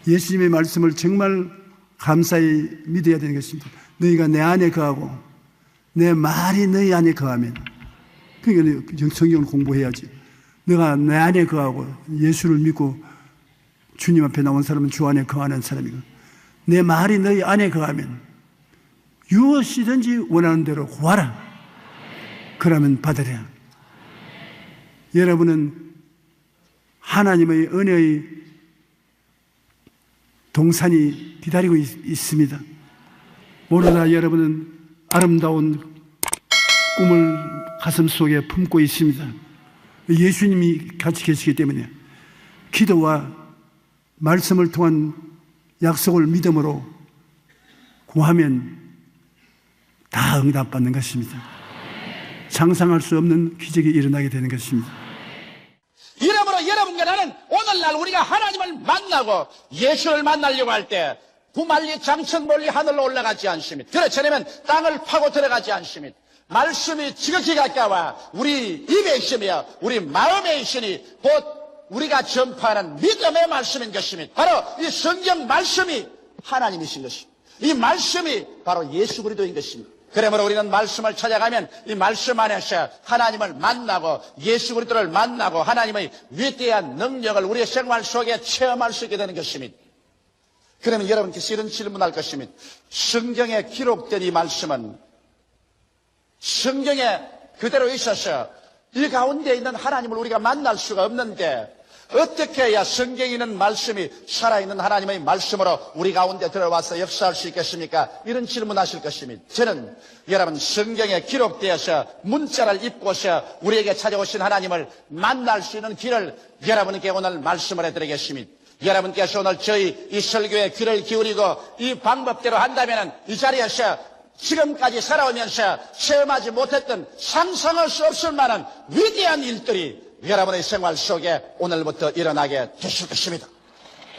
예수님의 말씀을 정말 감사히 믿어야 되는 것입니다. 너희가 내 안에 거하고 내 말이 너희 안에 거하면, 그러니까 성경을 공부해야지. 너가 내 안에 거하고 예수를 믿고 주님 앞에 나온 사람은 주 안에 거하는 사람이고, 내 말이 너희 안에 거하면 무엇이든지 원하는 대로 구하라. 그러면 받으랴. 여러분은 하나님의 은혜의 동산이 기다리고 있습니다. 오늘날 여러분은 아름다운 꿈을 가슴 속에 품고 있습니다. 예수님이 같이 계시기 때문에 기도와 말씀을 통한 약속을 믿음으로 구하면 다 응답받는 것입니다. 상상할 수 없는 기적이 일어나게 되는 것입니다. 이러므로 여러분과 나는 오늘날 우리가 하나님을 만나고 예수를 만나려고 할 때 구만리 장천 멀리 하늘로 올라가지 않습니다. 그렇지 않으면 땅을 파고 들어가지 않습니다. 말씀이 지극히 가까워 우리 입에 있으며 우리 마음에 있으니 곧 우리가 전파하는 믿음의 말씀인 것입니다. 바로 이 성경 말씀이 하나님이신 것입니다. 이 말씀이 바로 예수 그리스도인 것입니다. 그러므로 우리는 말씀을 찾아가면 이 말씀 안에서 하나님을 만나고 예수 그리스도를 만나고 하나님의 위대한 능력을 우리의 생활 속에 체험할 수 있게 되는 것입니다. 그러면 여러분께서 이런 질문할 것입니다. 성경에 기록된 이 말씀은 성경에 그대로 있어서 이 가운데 있는 하나님을 우리가 만날 수가 없는데 어떻게 해야 성경에 있는 말씀이 살아있는 하나님의 말씀으로 우리 가운데 들어와서 역사할 수 있겠습니까? 이런 질문하실 것입니다. 저는 여러분 성경에 기록되어서 문자를 입고서 우리에게 찾아오신 하나님을 만날 수 있는 길을 여러분께 오늘 말씀을 해드리겠습니다. 여러분께서 오늘 저희 이 설교에 귀를 기울이고 이 방법대로 한다면 이 자리에서 지금까지 살아오면서 체험하지 못했던 상상할 수 없을 만한 위대한 일들이 여러분의 생활 속에 오늘부터 일어나게 되실 것입니다.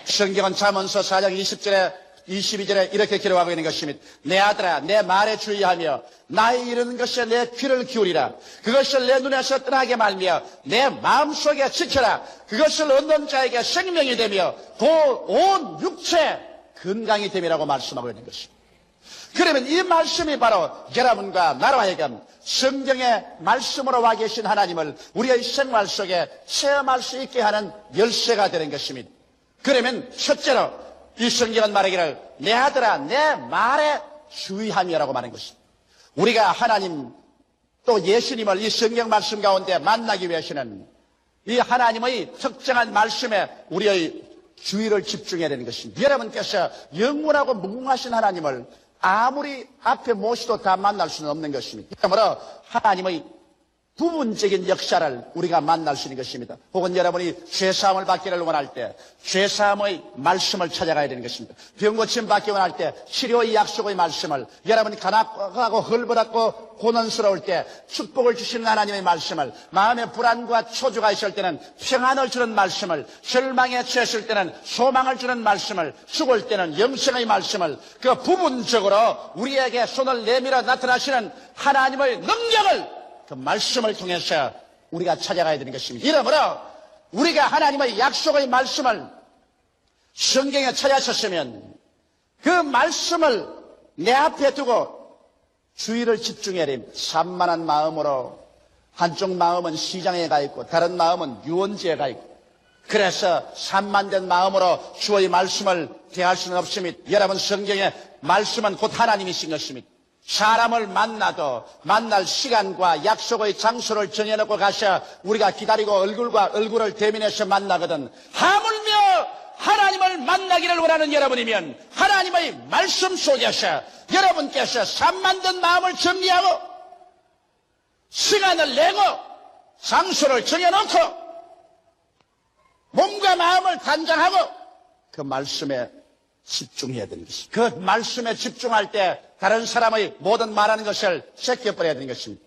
성경은 잠언서 4장 20절에 22절에 이렇게 기록하고 있는 것입니다. 내 아들아 내 말에 주의하며 나의 이르는 것에 내 귀를 기울이라. 그것을 내 눈에서 떠나게 말며 내 마음속에 지켜라. 그것을 얻는 자에게 생명이 되며 온 육체 건강이 됨이라고 말씀하고 있는 것입니다. 그러면 이 말씀이 바로 여러분과 나로 하여금 성경의 말씀으로 와 계신 하나님을 우리의 생활 속에 체험할 수 있게 하는 열쇠가 되는 것입니다. 그러면 첫째로 이 성경은 말하기를 내 아들아 내 말에 주의하며라고 말하는 것입니다. 우리가 하나님 또 예수님을 이 성경 말씀 가운데 만나기 위해서는 이 하나님의 특정한 말씀에 우리의 주의를 집중해야 되는 것입니다. 여러분께서 영원하고 무궁하신 하나님을 아무리 앞에 모시도 다 만날 수는 없는 것입니다. 그러므로 하나님의 부분적인 역사를 우리가 만날 수 있는 것입니다. 혹은 여러분이 죄사함을 받기를 원할 때 죄사함의 말씀을 찾아가야 되는 것입니다. 병고침 받기 원할 때 치료의 약속의 말씀을, 여러분이 가난하고 헐벗었고 고난스러울 때 축복을 주시는 하나님의 말씀을, 마음의 불안과 초조가 있을 때는 평안을 주는 말씀을, 절망에 처했을 때는 소망을 주는 말씀을, 죽을 때는 영생의 말씀을, 그 부분적으로 우리에게 손을 내밀어 나타나시는 하나님의 능력을 그 말씀을 통해서 우리가 찾아가야 되는 것입니다. 이러므로 우리가 하나님의 약속의 말씀을 성경에 찾아섰으면 그 말씀을 내 앞에 두고 주의를 집중해야 됩니다. 산만한 마음으로, 한쪽 마음은 시장에 가 있고 다른 마음은 유원지에 가 있고, 그래서 산만된 마음으로 주의 말씀을 대할 수는 없습니다. 여러분, 성경의 말씀은 곧 하나님이신 것입니다. 사람을 만나도 만날 시간과 약속의 장소를 정해놓고 가셔 우리가 기다리고 얼굴과 얼굴을 대면해서 만나거든, 하물며 하나님을 만나기를 원하는 여러분이면 하나님의 말씀 속에서 여러분께서 산만된 마음을 정리하고 시간을 내고 장소를 정해놓고 몸과 마음을 단장하고 그 말씀에 집중해야 되는 것입니다. 그 말씀에 집중할 때 다른 사람의 모든 말하는 것을 제껴버려야 되는 것입니다.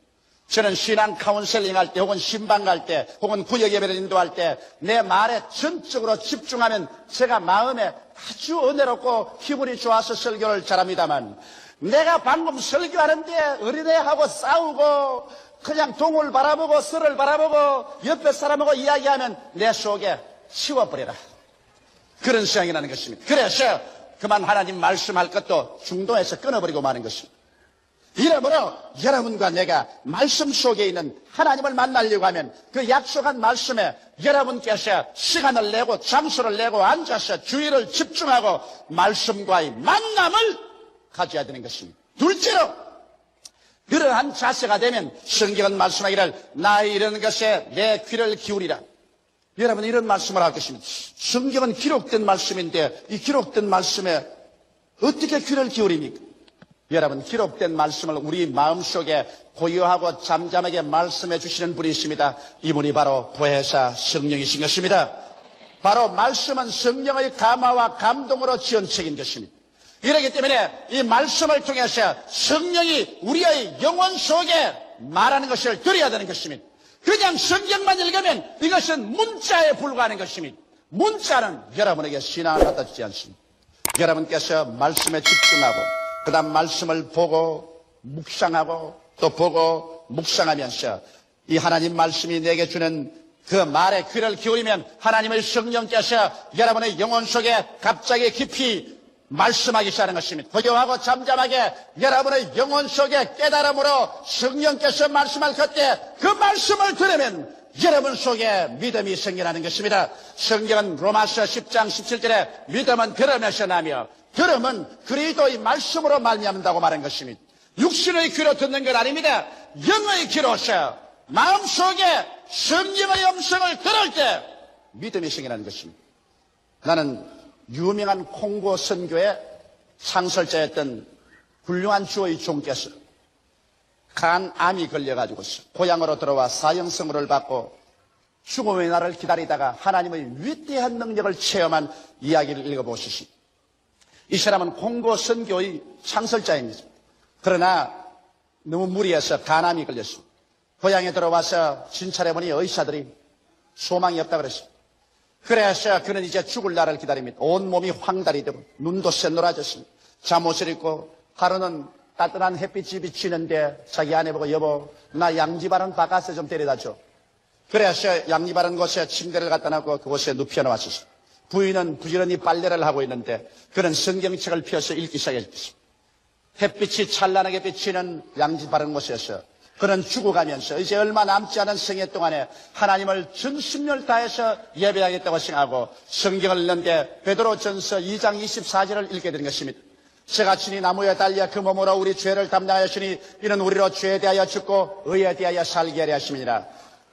저는 신앙 카운셀링 할 때 혹은 신방 갈 때 혹은 구역 예배를 인도할 때 내 말에 전적으로 집중하면 제가 마음에 아주 은혜롭고 기분이 좋아서 설교를 잘합니다만, 내가 방금 설교하는데 어린애하고 싸우고 그냥 동을 바라보고 설을 바라보고 옆에 사람하고 이야기하면 내 속에 치워버려라, 그런 생각이 나는 것입니다. 그래서 그만 하나님 말씀할 것도 중도에서 끊어버리고 마는 것입니다. 이러므로 여러분과 내가 말씀 속에 있는 하나님을 만나려고 하면 그 약속한 말씀에 여러분께서 시간을 내고 장소를 내고 앉아서 주의를 집중하고 말씀과의 만남을 가져야 되는 것입니다. 둘째로, 그러한 자세가 되면 성경은 말씀하기를 나의 이런 것에 내 귀를 기울이라. 여러분, 이런 말씀을 할 것입니다. 성경은 기록된 말씀인데 이 기록된 말씀에 어떻게 귀를 기울입니까? 여러분, 기록된 말씀을 우리 마음속에 고요하고 잠잠하게 말씀해 주시는 분이 있습니다. 이분이 바로 보혜사 성령이신 것입니다. 바로 말씀은 성령의 감화와 감동으로 지은 책인 것입니다. 이렇기 때문에 이 말씀을 통해서 성령이 우리의 영혼 속에 말하는 것을 들어야 되는 것입니다. 그냥 성경만 읽으면 이것은 문자에 불과하는 것입니다. 문자는 여러분에게 신앙을 갖다 주지 않습니다. 여러분께서 말씀에 집중하고 그 다음 말씀을 보고 묵상하고 또 보고 묵상하면서 이 하나님 말씀이 내게 주는 그 말에 귀를 기울이면 하나님의 성령께서 여러분의 영혼 속에 갑자기 깊이 말씀하기 시작하는 것입니다. 고요하고 잠잠하게 여러분의 영혼 속에 깨달음으로 성령께서 말씀할 그때 그 말씀을 들으면 여러분 속에 믿음이 생겨나는 것입니다. 성경은 로마서 10장 17절에 믿음은 들음에서 나며 들음은 그리스도의 말씀으로 말미암는다고 말한 것입니다. 육신의 귀로 듣는 것 아닙니다. 영의 귀로서 마음속에 성령의 음성을 들을 때 믿음이 생겨나는 것입니다. 나는 유명한 콩고 선교의 창설자였던 훌륭한 주의 종께서 간암이 걸려가지고서 고향으로 들어와 사형선고를 받고 죽음의 날을 기다리다가 하나님의 위대한 능력을 체험한 이야기를 읽어보시오. 이 사람은 콩고 선교의 창설자입니다. 그러나 너무 무리해서 간암이 걸렸습니다. 고향에 들어와서 진찰해보니 의사들이 소망이 없다고 그랬습니다. 그래서 그는 이제 죽을 날을 기다립니다. 온몸이 황달이 되고 눈도 새노라졌습니다. 잠옷을 입고 하루는 따뜻한 햇빛이 비치는데 자기 아내 보고 여보 나 양지바른 바깥에 좀 데려다 줘. 그래서 양지바른 곳에 침대를 갖다 놓고 그곳에 눕혀 놓았습니다. 부인은 부지런히 빨래를 하고 있는데 그는 성경책을 펴서 읽기 시작했습니다. 햇빛이 찬란하게 비치는 양지바른 곳에서 그는 죽어가면서 이제 얼마 남지 않은 생애 동안에 하나님을 전심을 다해서 예배하겠다고 생각하고 성경을 읽는데 베드로전서 2장 24절을 읽게 되는 것입니다. 저가 친히 나무에 달려 그 몸으로 우리 죄를 담당하였으니 이는 우리로 죄에 대하여 죽고 의에 대하여 살게 하려 하심이니라.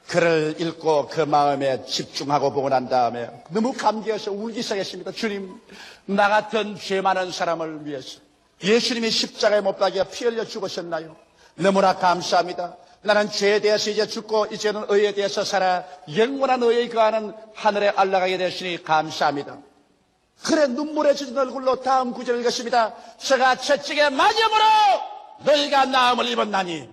글을 읽고 그 마음에 집중하고 보고 난 다음에 너무 감기해서 울기 시작했습니다. 주님, 나 같은 죄 많은 사람을 위해서 예수님이 십자가에 못 박여 피 흘려 죽으셨나요? 너무나 감사합니다. 나는 죄에 대해서 이제 죽고 이제는 의에 대해서 살아 영원한 의에 거하는 하늘에 올라가게 되시니 감사합니다. 그래 눈물에 젖은 얼굴로 다음 구절을 읽었습니다. 저가 채찍에 맞음으로 너희가 나음을 입었나니.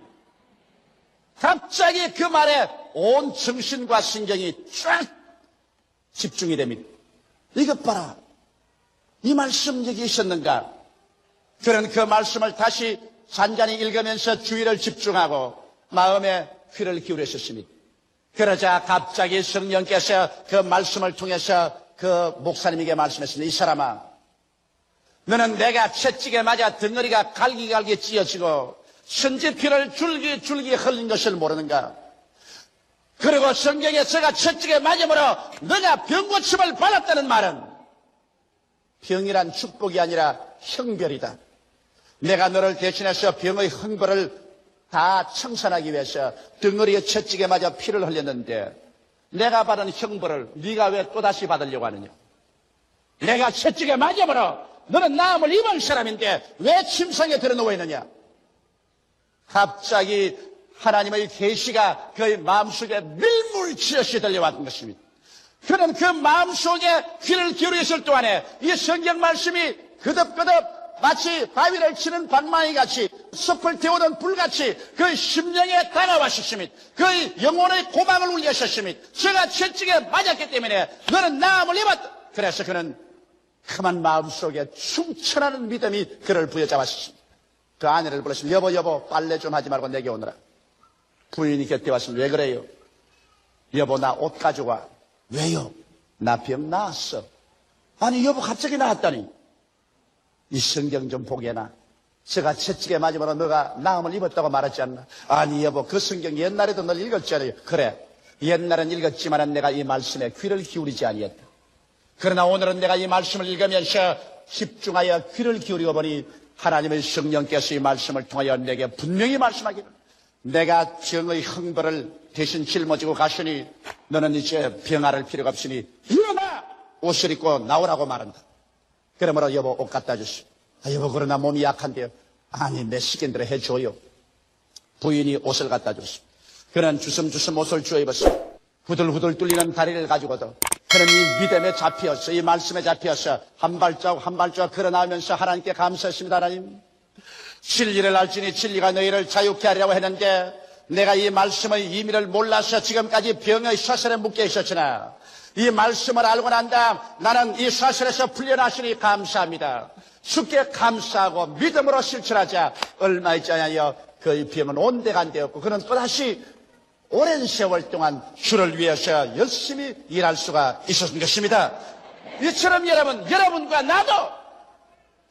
갑자기 그 말에 온 정신과 신경이 쫙 집중이 됩니다. 이것 봐라. 이 말씀 여기 있었는가? 그는 그 말씀을 다시 잔잔히 읽으면서 주의를 집중하고 마음에 귀를 기울였습니다. 그러자 갑자기 성령께서 그 말씀을 통해서 그 목사님에게 말씀했습니다. 이 사람아, 너는 내가 채찍에 맞아 덩어리가 갈기갈기 찢어지고 선지피를 줄기 흘린 것을 모르는가? 그리고 성경에 제가 채찍에 맞음으로 너가 병고침을 받았다는 말은 병이란 축복이 아니라 형벌이다. 내가 너를 대신해서 병의 형벌을 다 청산하기 위해서 덩어리에 채찍에 맞아 피를 흘렸는데 내가 받은 형벌을 네가 왜 또다시 받으려고 하느냐? 내가 채찍에 맞음으로 너는 나음을 입은 사람인데 왜 침상에 들어누워 있느냐? 갑자기 하나님의 계시가 그의 마음속에 밀물치듯이 들려왔던 것입니다. 그는 그 마음속에 귀를 기울였을 동안에 이 성경 말씀이 그득그득 마치 바위를 치는 방망이 같이 숲을 태우는 불같이 그의 심령에 다가왔었습니다. 그의 영혼의 고막을 울렸었습니다. 제가 채찍에 맞았기 때문에 너는 나음을 입었다. 그래서 그는 큼한 마음속에 충천하는 믿음이 그를 부여잡았습니다. 그 아내를 불렀습니다. 여보 빨래 좀 하지 말고 내게 오너라. 부인이 곁에 왔습니다. 왜 그래요? 여보 나 옷 가져와. 왜요? 나 병 나았어. 아니 여보 갑자기 나았다니. 이 성경 좀 보게나. 제가 채찍에 맞으면 너가 나음을 입었다고 말하지 않나? 아니 여보 그 성경 옛날에도 널 읽었잖아요. 그래 옛날엔 읽었지만 내가 이 말씀에 귀를 기울이지 아니했다. 그러나 오늘은 내가 이 말씀을 읽으면서 집중하여 귀를 기울이고 보니 하나님의 성령께서 이 말씀을 통하여 내게 분명히 말씀하기를 내가 병의 형벌을 대신 짊어지고 가시니 너는 이제 병 앓을 필요가 없으니 일어나 옷을 입고 나오라고 말한다. 그러므로 여보 옷 갖다 주시오. 여보 그러나 몸이 약한데요. 아니 내 시킨대로 해줘요. 부인이 옷을 갖다 줬습니다. 그는 주섬주섬 옷을 주워 입었습니다. 후들후들 뚫리는 다리를 가지고도 그는 이 믿음에 잡혀서 이 말씀에 잡혀서 한 발자국 한 발자국 걸어나오면서 하나님께 감사했습니다. 하나님 진리를 알지니 진리가 너희를 자유케 하려고 했는데 내가 이 말씀의 의미를 몰라서 지금까지 병의 사슬에 묶여 있었으나 이 말씀을 알고 난 다음 나는 이 사슬에서 풀려나시니 감사합니다. 주께 감사하고 믿음으로 실천하자 얼마 있지 않아요. 그의 병은 온데간데였고 그는 또다시 오랜 세월 동안 주를 위해서 열심히 일할 수가 있었던 것입니다. 이처럼 여러분과 나도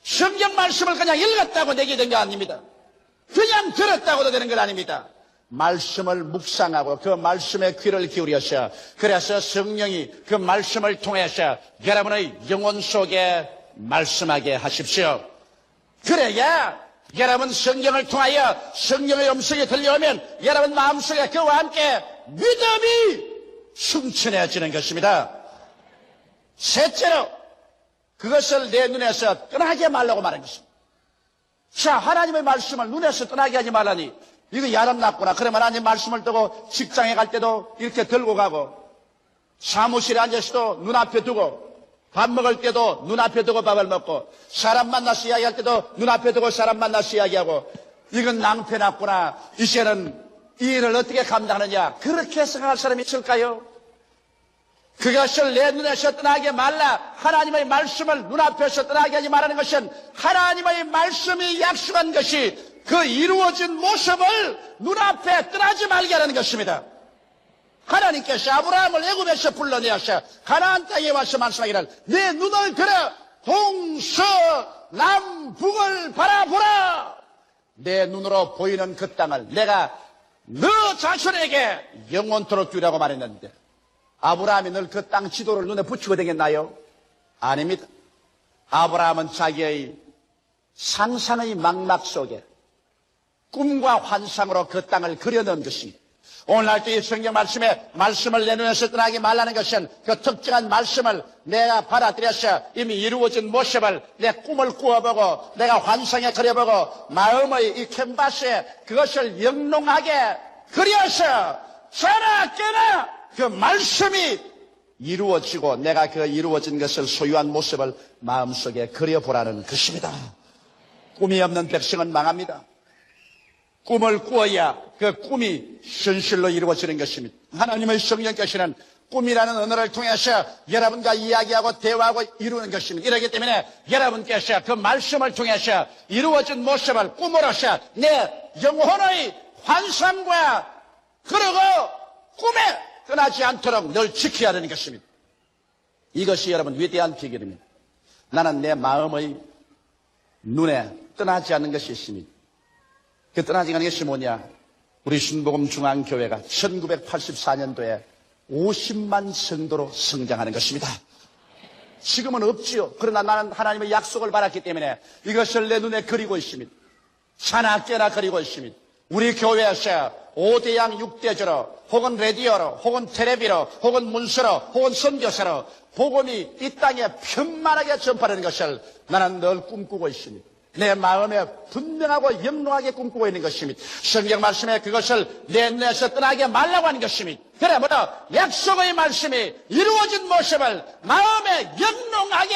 성경 말씀을 그냥 읽었다고 내게 된 게 아닙니다. 그냥 들었다고도 되는 건 아닙니다. 말씀을 묵상하고 그 말씀에 귀를 기울여서 그래서 성령이 그 말씀을 통해서 여러분의 영혼 속에 말씀하게 하십시오. 그래야 여러분 성경을 통하여 성령의 음성이 들려오면 여러분 마음속에 그와 함께 믿음이 충천해지는 것입니다. 셋째로 그것을 내 눈에서 떠나게 말라고 말한 것입니다. 자, 하나님의 말씀을 눈에서 떠나게 하지 말라니 이거 야단났구나. 그러면 하나님 말씀을 두고 직장에 갈 때도 이렇게 들고 가고 사무실에 앉아서도 눈앞에 두고 밥 먹을 때도 눈앞에 두고 밥을 먹고 사람 만나서 이야기할 때도 눈앞에 두고 사람 만나서 이야기하고 이건 낭패났구나. 이제는 이 일을 어떻게 감당하느냐. 그렇게 생각할 사람이 있을까요? 그것을 내 눈에서 떠나게 말라. 하나님의 말씀을 눈앞에서 떠나게 하지 말라는 것은 하나님의 말씀이 약속한 것이 그 이루어진 모습을 눈앞에 떠나지 말게 하는 것입니다. 하나님께서 아브라함을 애굽에서 불러내어서 가나안 땅에 와서 말씀하기를 내 눈을 들어 동서남북을 바라보라. 내 눈으로 보이는 그 땅을 내가 너 자신에게 영원토록 주라고 말했는데 아브라함이 늘 그 땅 지도를 눈에 붙이고 다녔나요? 아닙니다. 아브라함은 자기의 상상의 망막 속에 꿈과 환상으로 그 땅을 그려넣은 것입니다. 오늘날도 이 성경 말씀에 말씀을 내 눈에서 떠나지 말라는 것은 그 특정한 말씀을 내가 받아들여서 이미 이루어진 모습을 내 꿈을 꾸어보고 내가 환상에 그려보고 마음의 이 캔버스에 그것을 영롱하게 그려서 자나 깨나 그 말씀이 이루어지고 내가 그 이루어진 것을 소유한 모습을 마음속에 그려보라는 것입니다. 꿈이 없는 백성은 망합니다. 꿈을 꾸어야 그 꿈이 현실로 이루어지는 것입니다. 하나님의 성령께서는 꿈이라는 언어를 통해서 여러분과 이야기하고 대화하고 이루는 것입니다. 이렇기 때문에 여러분께서 그 말씀을 통해서 이루어진 모습을 꿈으로서 내 영혼의 환상과 그리고 꿈에 떠나지 않도록 늘 지켜야 하는 것입니다. 이것이 여러분 위대한 비결입니다. 나는 내 마음의 눈에 떠나지 않는 것이 있습니다. 그 떠나지 않는 것이 뭐냐? 우리 신복음 중앙교회가 1984년도에 50만 성도로 성장하는 것입니다. 지금은 없지요. 그러나 나는 하나님의 약속을 받았기 때문에 이것을 내 눈에 그리고 있습니다. 사나 깨나 그리고 있습니다. 우리 교회에서 5대양 6대조로 혹은 라디오로 혹은 텔레비로 혹은 문서로 혹은 선교사로 복음이 이 땅에 편만하게 전파되는 것을 나는 늘 꿈꾸고 있습니다. 내 마음에 분명하고 영롱하게 꿈꾸고 있는 것입니다. 성경 말씀에 그것을 내 눈에서 떠나게 말라고 하는 것입니다. 그러므로 약속의 말씀이 이루어진 모습을 마음에 영롱하게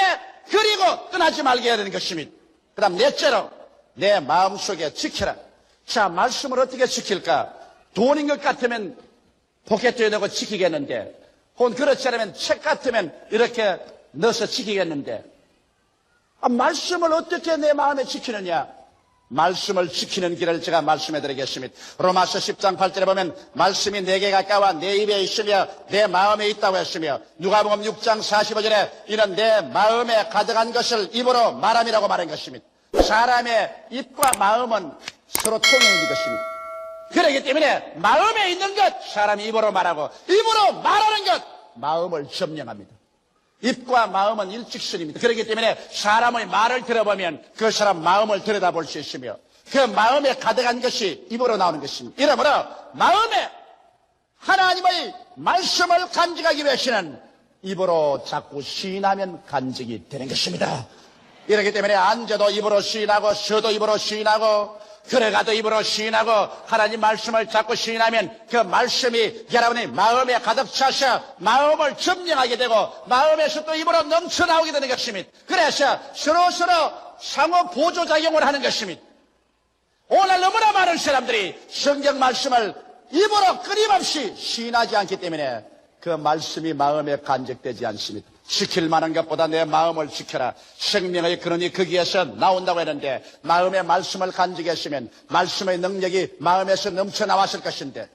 그리고 떠나지 말게 해야 되는 것입니다. 그 다음 넷째로 내 마음속에 지켜라. 자, 말씀을 어떻게 지킬까? 돈인 것 같으면 포켓에 넣고 지키겠는데 혹은 그렇지 않으면 책 같으면 이렇게 넣어서 지키겠는데 말씀을 어떻게 내 마음에 지키느냐? 말씀을 지키는 길을 제가 말씀해 드리겠습니다. 로마서 10장 8절에 보면 말씀이 내게 가까워 내 입에 있으며 내 마음에 있다고 했으며 누가복음 6장 45절에 이는 내 마음에 가득한 것을 입으로 말함이라고 말한 것입니다. 사람의 입과 마음은 서로 통행인 것입니다. 그렇기 때문에 마음에 있는 것 사람이 입으로 말하고 입으로 말하는 것 마음을 점령합니다. 입과 마음은 일직선입니다. 그렇기 때문에 사람의 말을 들어보면 그 사람 마음을 들여다볼 수 있으며 그 마음에 가득한 것이 입으로 나오는 것입니다. 이러므로 마음에 하나님의 말씀을 간직하기 위해서는 입으로 자꾸 시인하면 간직이 되는 것입니다. 이렇기 때문에 앉아도 입으로 시인하고 서도 입으로 시인하고 걸어가도 입으로 시인하고 하나님 말씀을 자꾸 시인하면 그 말씀이 여러분의 마음에 가득 차서 마음을 점령하게 되고 마음에서 또 입으로 넘쳐나오게 되는 것입니다. 그래서 서로서로 상호 보조작용을 하는 것입니다. 오늘 너무나 많은 사람들이 성경 말씀을 입으로 끊임없이 시인하지 않기 때문에 그 말씀이 마음에 간직되지 않습니다. 지킬 만한 것보다 내 마음을 지켜라. 생명의 근원이 거기에서 나온다고 했는데 마음의 말씀을 간직했으면 말씀의 능력이 마음에서 넘쳐나왔을 것인데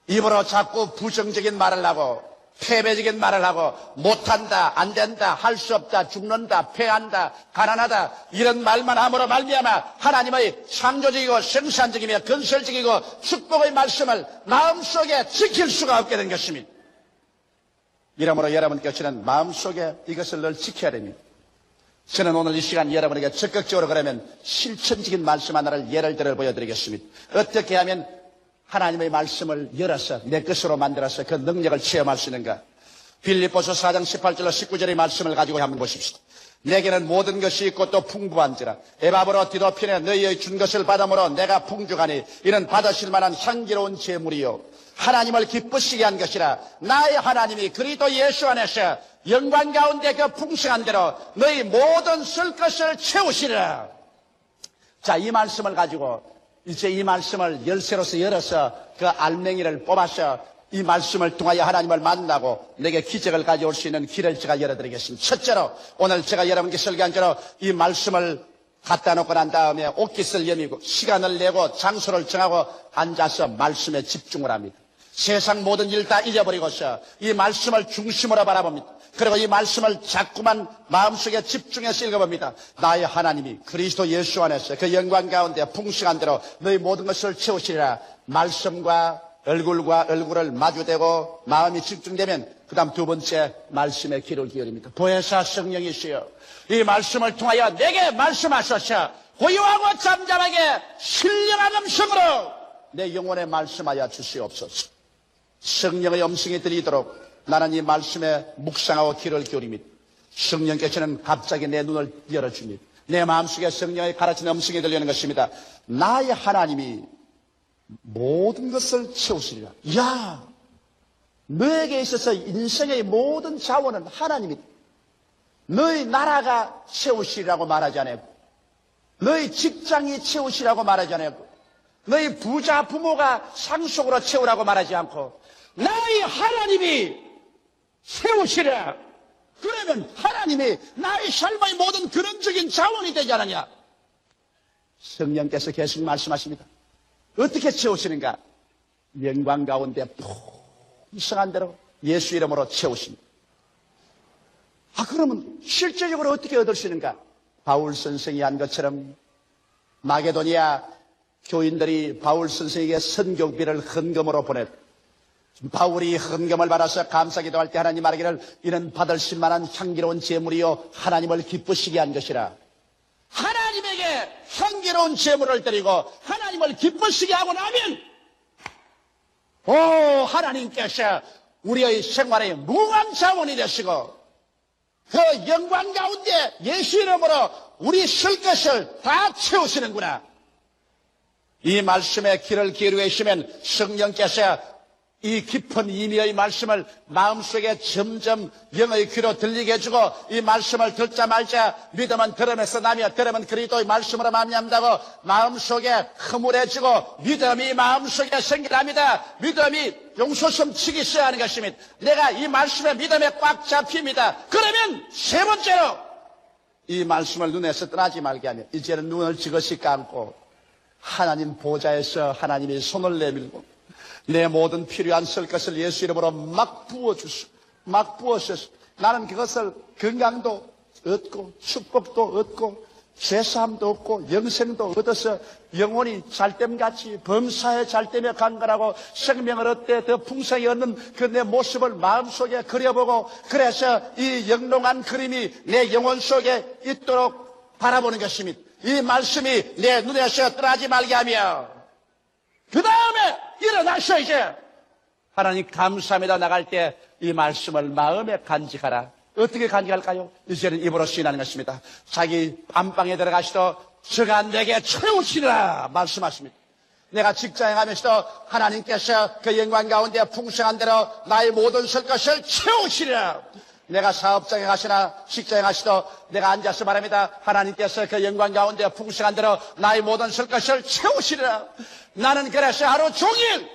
입으로 자꾸 부정적인 말을 하고 패배적인 말을 하고 못한다, 안 된다, 할 수 없다, 죽는다, 패한다, 가난하다 이런 말만 함으로 말미암아 하나님의 창조적이고 생산적이며 건설적이고 축복의 말씀을 마음속에 지킬 수가 없게 된 것입니다. 이러므로 여러분께서는 마음속에 이것을 늘 지켜야 됩니다. 저는 오늘 이 시간 여러분에게 적극적으로 그러면 실천적인 말씀 하나를 예를 들어 보여드리겠습니다. 어떻게 하면 하나님의 말씀을 열어서 내 것으로 만들어서 그 능력을 체험할 수 있는가? 빌립보서 4장 18절로 19절의 말씀을 가지고 한번 보십시오. 내게는 모든 것이 있고 또 풍부한지라 에바브로 디도핀에 너희의 준 것을 받음으로 내가 풍족하니 이는 받으실 만한 향기로운 재물이요 하나님을 기쁘시게 한 것이라 나의 하나님이 그리스도 예수 안에서 영광 가운데 그 풍성한 대로 너희 모든 쓸 것을 채우시리라. 자, 이 말씀을 가지고 이제 이 말씀을 열쇠로서 열어서 그 알맹이를 뽑아서 이 말씀을 통하여 하나님을 만나고 내게 기적을 가져올 수 있는 길을 제가 열어드리겠습니다. 첫째로 오늘 제가 여러분께 설교한 대로 이 말씀을 갖다 놓고 난 다음에 옷깃을 여미고 시간을 내고 장소를 정하고 앉아서 말씀에 집중을 합니다. 세상 모든 일 다 잊어버리고서 이 말씀을 중심으로 바라봅니다. 그리고 이 말씀을 자꾸만 마음속에 집중해서 읽어봅니다. 나의 하나님이 그리스도 예수 안에서 그 영광 가운데 풍성한 대로 너희 모든 것을 채우시리라. 말씀과 얼굴과 얼굴을 마주대고 마음이 집중되면 그 다음 두 번째 말씀에 귀를 기울입니다. 보혜사 성령이시여, 이 말씀을 통하여 내게 말씀하소서. 고요하고 잠잠하게 신령한 음성으로 내 영혼에 말씀하여 주시옵소서. 성령의 음성이 들리도록 나는 이 말씀에 묵상하고 귀를 기울입니다. 성령께서는 갑자기 내 눈을 열어줍니다. 내 마음속에 성령의 가르치는 음성이 들리는 것입니다. 나의 하나님이 모든 것을 채우시리라. 야, 너에게 있어서 인생의 모든 자원은 하나님이다. 너희 나라가 채우시리라고 말하지 않았고, 너희 직장이 채우시라고 말하지 않았고, 너희 부자 부모가 상속으로 채우라고 말하지 않고, 나의 하나님이 채우시라. 그러면 하나님이 나의 삶의 모든 근원적인 자원이 되지 않느냐? 성령께서 계속 말씀하십니다. 어떻게 채우시는가? 영광 가운데 풍성한 대로 예수 이름으로 채우십니다. 그러면 실제적으로 어떻게 얻을 수 있는가? 바울 선생이 한 것처럼 마게도니아 교인들이 바울 선생에게 선교비를 헌금으로 보냈고, 바울이 헌금을 받아서 감사기도할 때 하나님 말하기를 이는 받을 만한 향기로운 제물이요 하나님을 기쁘시게 한 것이라. 하나님에게 향기로운 제물을 드리고 하나님을 기쁘시게 하고 나면 하나님께서 우리의 생활의 무한 자원이 되시고 그 영광 가운데 예수 이름으로 우리 쓸 것을 다 채우시는구나. 이 말씀에 귀를 기울이고 계시면 성령께서 이 깊은 의미의 말씀을 마음속에 점점 영의 귀로 들리게 해주고, 이 말씀을 듣자 말자 믿음은 들음에서 나며 들음은 그리스도의 말씀으로 말미암다고 마음속에 흐물해지고 믿음이 마음속에 생겨납니다. 믿음이 용솟음 치기 시작하는 것입니다. 내가 이 말씀에 믿음에 꽉 잡힙니다. 그러면 세 번째로 이 말씀을 눈에서 떠나지 말게 하며 이제는 눈을 지그시 감고 하나님 보좌에서 하나님이 손을 내밀고 내 모든 필요한 쓸 것을 예수 이름으로 막 부어주시고 막 부어주셔서 나는 그것을 건강도 얻고 축복도 얻고 죄사함도 얻고 영생도 얻어서 영혼이 잘됨같이 범사에 잘되며 간거라고 생명을 얻되 더 풍성히 얻는 그 내 모습을 마음속에 그려보고, 그래서 이 영롱한 그림이 내 영혼 속에 있도록 바라보는 것입니다. 이 말씀이 내 눈에서 떠나지 말게 하며 그 다음에 일어나셔. 이제 하나님 감사합니다 나갈 때 이 말씀을 마음에 간직하라. 어떻게 간직할까요? 이제는 입으로 시인하는 것입니다. 자기 안방에 들어가시도 저가 내게 채우시라 말씀하십니다. 내가 직장에 가면서도 하나님께서 그 영광 가운데 풍성한 대로 나의 모든 설 것을 채우시리라. 내가 사업장에 가시나 직장에 가시도 내가 앉아서 말합니다. 하나님께서 그 영광 가운데 풍성한 대로 나의 모든 설 것을 채우시리라. 나는 그래서 하루 종일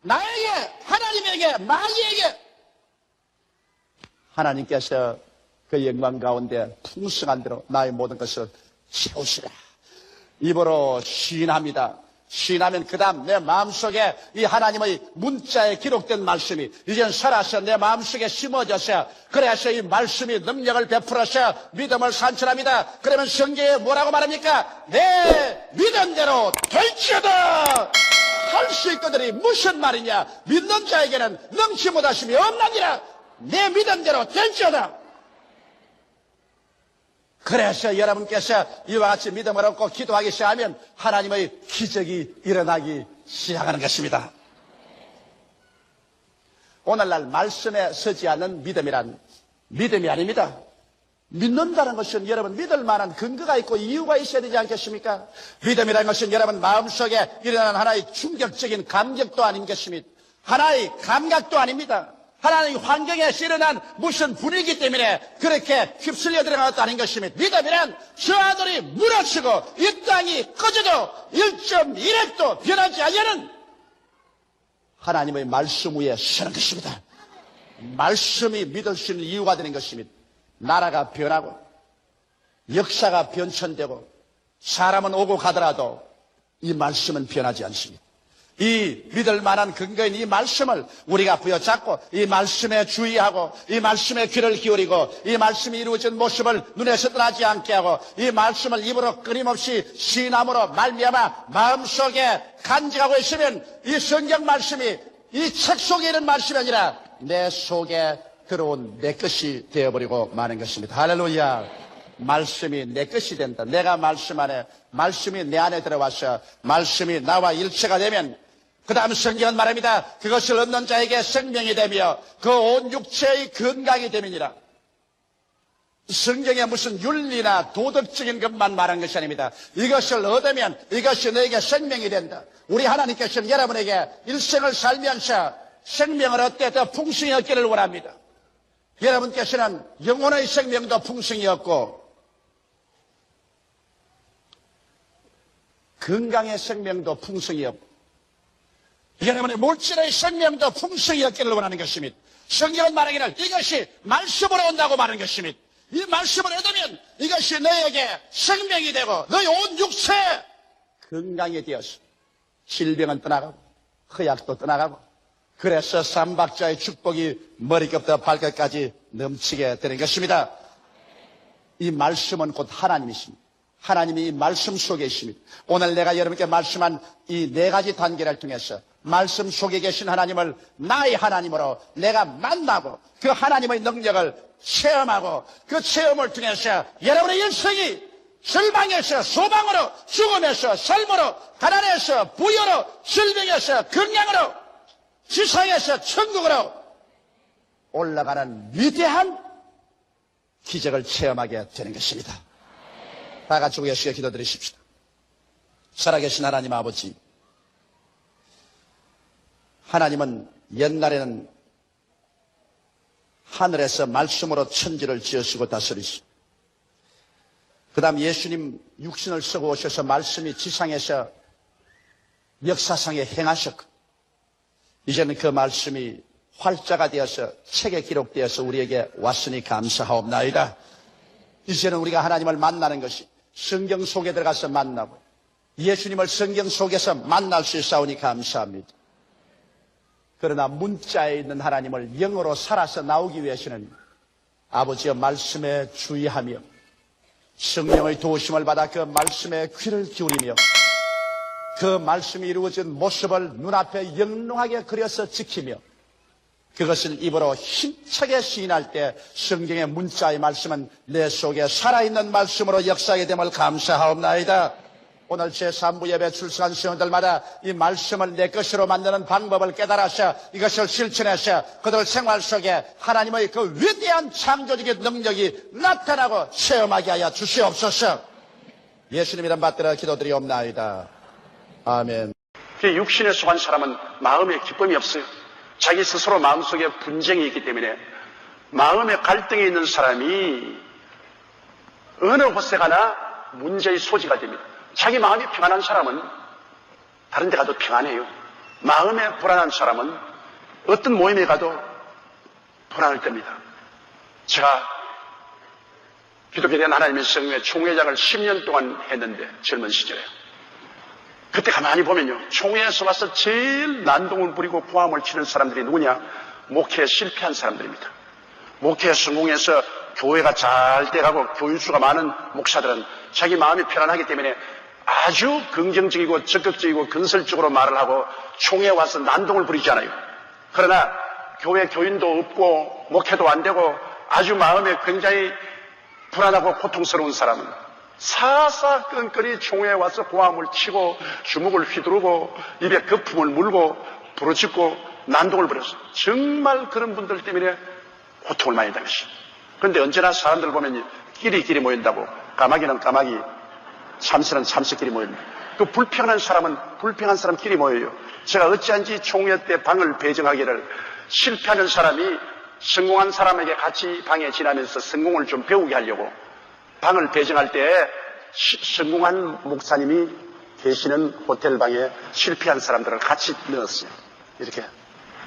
나에게, 하나님에게, 마귀에게 하나님께서 그 영광 가운데 풍성한 대로 나의 모든 것을 채우시라. 입으로 시인합니다. 시인하면 그 다음 내 마음속에 이 하나님의 문자에 기록된 말씀이 이젠 살아서 내 마음속에 심어져서, 그래서 이 말씀이 능력을 베풀어서 믿음을 산출합니다. 그러면 성경에 뭐라고 말합니까? 내 믿음대로 될지어다. 할 수 있거든이 무슨 말이냐? 믿는 자에게는 능치 못하심이 없느니라. 내 믿음대로 될지어다. 그래서 여러분께서 이와 같이 믿음을 얻고 기도하기 시작하면 하나님의 기적이 일어나기 시작하는 것입니다. 오늘날 말씀에 서지 않는 믿음이란 믿음이 아닙니다. 믿는다는 것은 여러분 믿을 만한 근거가 있고 이유가 있어야 되지 않겠습니까? 믿음이라는 것은 여러분 마음속에 일어나는 하나의 충격적인 감격도 아닌 것입니다. 하나의 감각도 아닙니다. 하나님의 환경에서 일어난 무슨 분위기 때문에 그렇게 휩쓸려 들어간 것도 아닌 것입니다. 믿음이란 저 하늘이 무너지고 이 땅이 꺼져도 1.1핵도 변하지 않는 하나님의 말씀 위에 서는 것입니다. 말씀이 믿을 수 있는 이유가 되는 것입니다. 나라가 변하고 역사가 변천되고 사람은 오고 가더라도 이 말씀은 변하지 않습니다. 이 믿을 만한 근거인 이 말씀을 우리가 부여잡고 이 말씀에 주의하고 이 말씀에 귀를 기울이고 이 말씀이 이루어진 모습을 눈에서 떠나지 않게 하고 이 말씀을 입으로 끊임없이 시인함으로 말미암아 마음속에 간직하고 있으면 이 성경 말씀이 이 책 속에 있는 말씀이 아니라 내 속에 들어온 내 것이 되어버리고 마는 것입니다. 할렐루야. 말씀이 내 것이 된다. 내가 말씀 안에, 말씀이 내 안에 들어와서 말씀이 나와 일체가 되면 그 다음 성경은 말합니다. 그것을 얻는 자에게 생명이 되며 그 온 육체의 건강이 됨이니라. 성경에 무슨 윤리나 도덕적인 것만 말한 것이 아닙니다. 이것을 얻으면 이것이 너에게 생명이 된다. 우리 하나님께서는 여러분에게 일생을 살면서 생명을 얻되 더 풍성히 얻기를 원합니다. 여러분께서는 영혼의 생명도 풍성히 얻고 건강의 생명도 풍성히 얻고 여러분의 물질의 생명도 풍성히 얻기를 원하는 것입니다. 성경은 말하기를 이것이 말씀으로 온다고 말하는 것입니다. 이 말씀을 얻으면 이것이 너에게 생명이 되고 너의 온 육체 건강이 되어서 질병은 떠나가고 허약도 떠나가고 그래서 삼박자의 축복이 머리끝부터 발끝까지 넘치게 되는 것입니다. 이 말씀은 곧 하나님이십니다. 하나님이 이 말씀 속에 있습니다. 오늘 내가 여러분께 말씀한 이 네 가지 단계를 통해서 말씀 속에 계신 하나님을 나의 하나님으로 내가 만나고 그 하나님의 능력을 체험하고 그 체험을 통해서 여러분의 인생이 절망에서 소망으로, 죽음에서 삶으로, 가난에서 부여로, 질병에서 건강으로, 지상에서 천국으로 올라가는 위대한 기적을 체험하게 되는 것입니다. 다 같이 우리에게 기도드리십시다. 살아계신 하나님 아버지, 하나님은 옛날에는 하늘에서 말씀으로 천지를 지으시고 다스리시고 그 다음 예수님 육신을 쓰고 오셔서 말씀이 지상에서 역사상에 행하셨고 이제는 그 말씀이 활자가 되어서 책에 기록되어서 우리에게 왔으니 감사하옵나이다. 이제는 우리가 하나님을 만나는 것이 성경 속에 들어가서 만나고 예수님을 성경 속에서 만날 수 있사오니 감사합니다. 그러나 문자에 있는 하나님을 영으로 살아서 나오기 위해서는 아버지의 말씀에 주의하며 성령의 도우심을 받아 그 말씀에 귀를 기울이며 그 말씀이 이루어진 모습을 눈앞에 영롱하게 그려서 지키며 그것을 입으로 힘차게 시인할 때 성경의 문자의 말씀은 내 속에 살아있는 말씀으로 역사하게 됨을 감사하옵나이다. 오늘 제3부 예배 출석한 성도들마다 이 말씀을 내 것으로 만드는 방법을 깨달아서 이것을 실천해서 그들 생활 속에 하나님의 그 위대한 창조적인 능력이 나타나고 체험하게 하여 주시옵소서. 예수님 이름 받들어 기도드리옵나이다. 아멘. 육신에 속한 사람은 마음에 기쁨이 없어요. 자기 스스로 마음속에 분쟁이 있기 때문에 마음에 갈등이 있는 사람이 어느 곳에 가나 문제의 소지가 됩니다. 자기 마음이 평안한 사람은 다른 데 가도 평안해요. 마음에 불안한 사람은 어떤 모임에 가도 불안할 겁니다. 제가 기독교에 대한 하나님의 성경의 총회장을 10년 동안 했는데 젊은 시절에 그때 가만히 보면요. 총회에서 와서 제일 난동을 부리고 고함을 치는 사람들이 누구냐? 목회에 실패한 사람들입니다. 목회에 성공해서 교회가 잘 돼가고 교인수가 많은 목사들은 자기 마음이 편안하기 때문에 아주 긍정적이고 적극적이고 건설적으로 말을 하고 총회에 와서 난동을 부리지 않아요. 그러나 교회 교인도 없고 목회도 안 되고 아주 마음에 굉장히 불안하고 고통스러운 사람은 사사건건이 총회에 와서 고함을 치고 주먹을 휘두르고 입에 거품을 물고 부르짖고 난동을 부렸어요. 정말 그런 분들 때문에 고통을 많이 당했어요. 그런데 언제나 사람들 보면 끼리끼리 모인다고 까마귀는 까마귀, 참새는 참새끼리 모입니다. 그 불평한 사람은 불평한 사람끼리 모여요. 제가 어찌한지 총회 때 방을 배정하기를 실패하는 사람이 성공한 사람에게 같이 방에 지나면서 성공을 좀 배우게 하려고 방을 배정할 때 성공한 목사님이 계시는 호텔 방에 실패한 사람들을 같이 넣었어요. 이렇게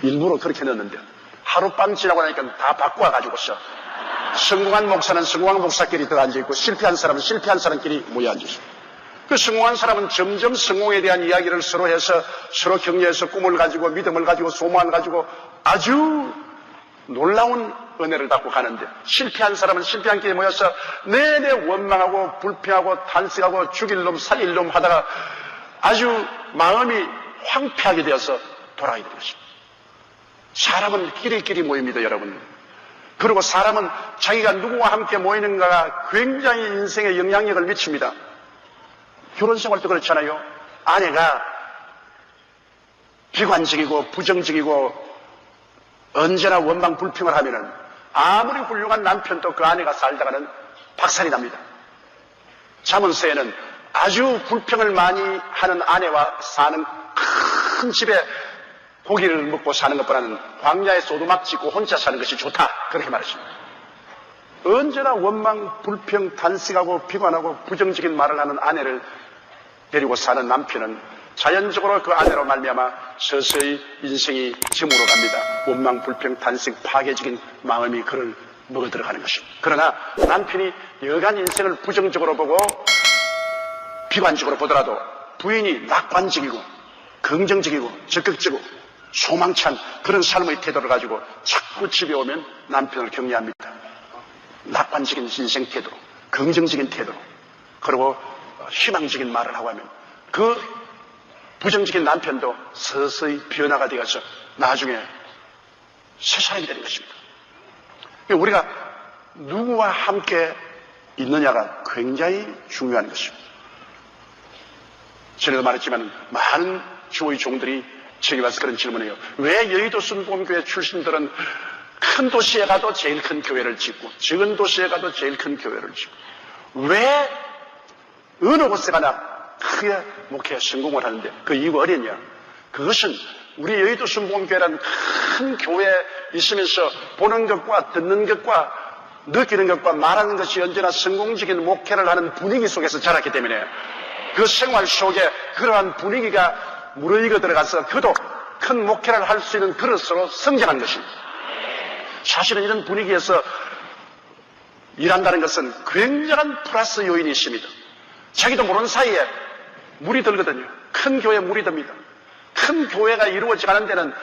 일부러 그렇게 넣었는데 하룻밤 지나고 나니까 다 바꿔가지고서 성공한 목사는 성공한 목사끼리 들어 앉아있고 실패한 사람은 실패한 사람끼리 모여 앉아있어요. 그 성공한 사람은 점점 성공에 대한 이야기를 서로 해서 서로 격려해서 꿈을 가지고 믿음을 가지고 소망을 가지고 아주 놀라운 은혜를 받고 가는데, 실패한 사람은 실패한 길에 모여서 내내 원망하고 불평하고 탄식하고 죽일 놈 살릴 놈 하다가 아주 마음이 황폐하게 되어서 돌아가게 되는 것입니다. 사람은 끼리끼리 모입니다, 여러분. 그리고 사람은 자기가 누구와 함께 모이는가가 굉장히 인생에 영향력을 미칩니다. 결혼 생활도 그렇잖아요. 아내가 비관적이고 부정적이고 언제나 원망 불평을 하면은 아무리 훌륭한 남편도 그 아내가 살다가는 박살이 납니다. 잠언서에는 아주 불평을 많이 하는 아내와 사는 큰 집에 고기를 먹고 사는 것보다는 광야에 오두막 짓고 혼자 사는 것이 좋다, 그렇게 말했습니다. 언제나 원망, 불평, 탄식하고 비관하고 부정적인 말을 하는 아내를 데리고 사는 남편은 자연적으로 그 아내로 말미암아 서서히 인생이 저물어 갑니다. 원망, 불평, 탄식, 파괴적인 마음이 그를 먹어들어가는 것입니다. 그러나 남편이 여간 인생을 부정적으로 보고 비관적으로 보더라도 부인이 낙관적이고 긍정적이고 적극적이고 소망찬 그런 삶의 태도를 가지고 자꾸 집에 오면 남편을 격려합니다. 낙관적인 인생 태도로, 긍정적인 태도로, 그리고 희망적인 말을 하고 하면 그 부정적인 남편도 서서히 변화가 되어서 나중에 새 사람이 되는 것입니다. 우리가 누구와 함께 있느냐가 굉장히 중요한 것입니다. 전에도 말했지만 많은 주의 종들이 저기 와서 그런 질문을 해요. 왜 여의도 순복음교회 출신들은 큰 도시에 가도 제일 큰 교회를 짓고 작은 도시에 가도 제일 큰 교회를 짓고 왜 어느 곳에 가나 크게 목회에 성공을 하는데 그 이유가 어딨냐? 그것은 우리 여의도 순복음교회라는 큰 교회에 있으면서 보는 것과 듣는 것과 느끼는 것과 말하는 것이 언제나 성공적인 목회를 하는 분위기 속에서 자랐기 때문에 그 생활 속에 그러한 분위기가 무르익어 들어가서 그도 큰 목회를 할 수 있는 그릇으로 성장한 것입니다. 사실은 이런 분위기에서 일한다는 것은 굉장한 플러스 요인이 있습니다. 자기도 모르는 사이에 물이 들거든요. 큰 교회에 물이 듭니다. 큰 교회가 이루어지지 않은 데는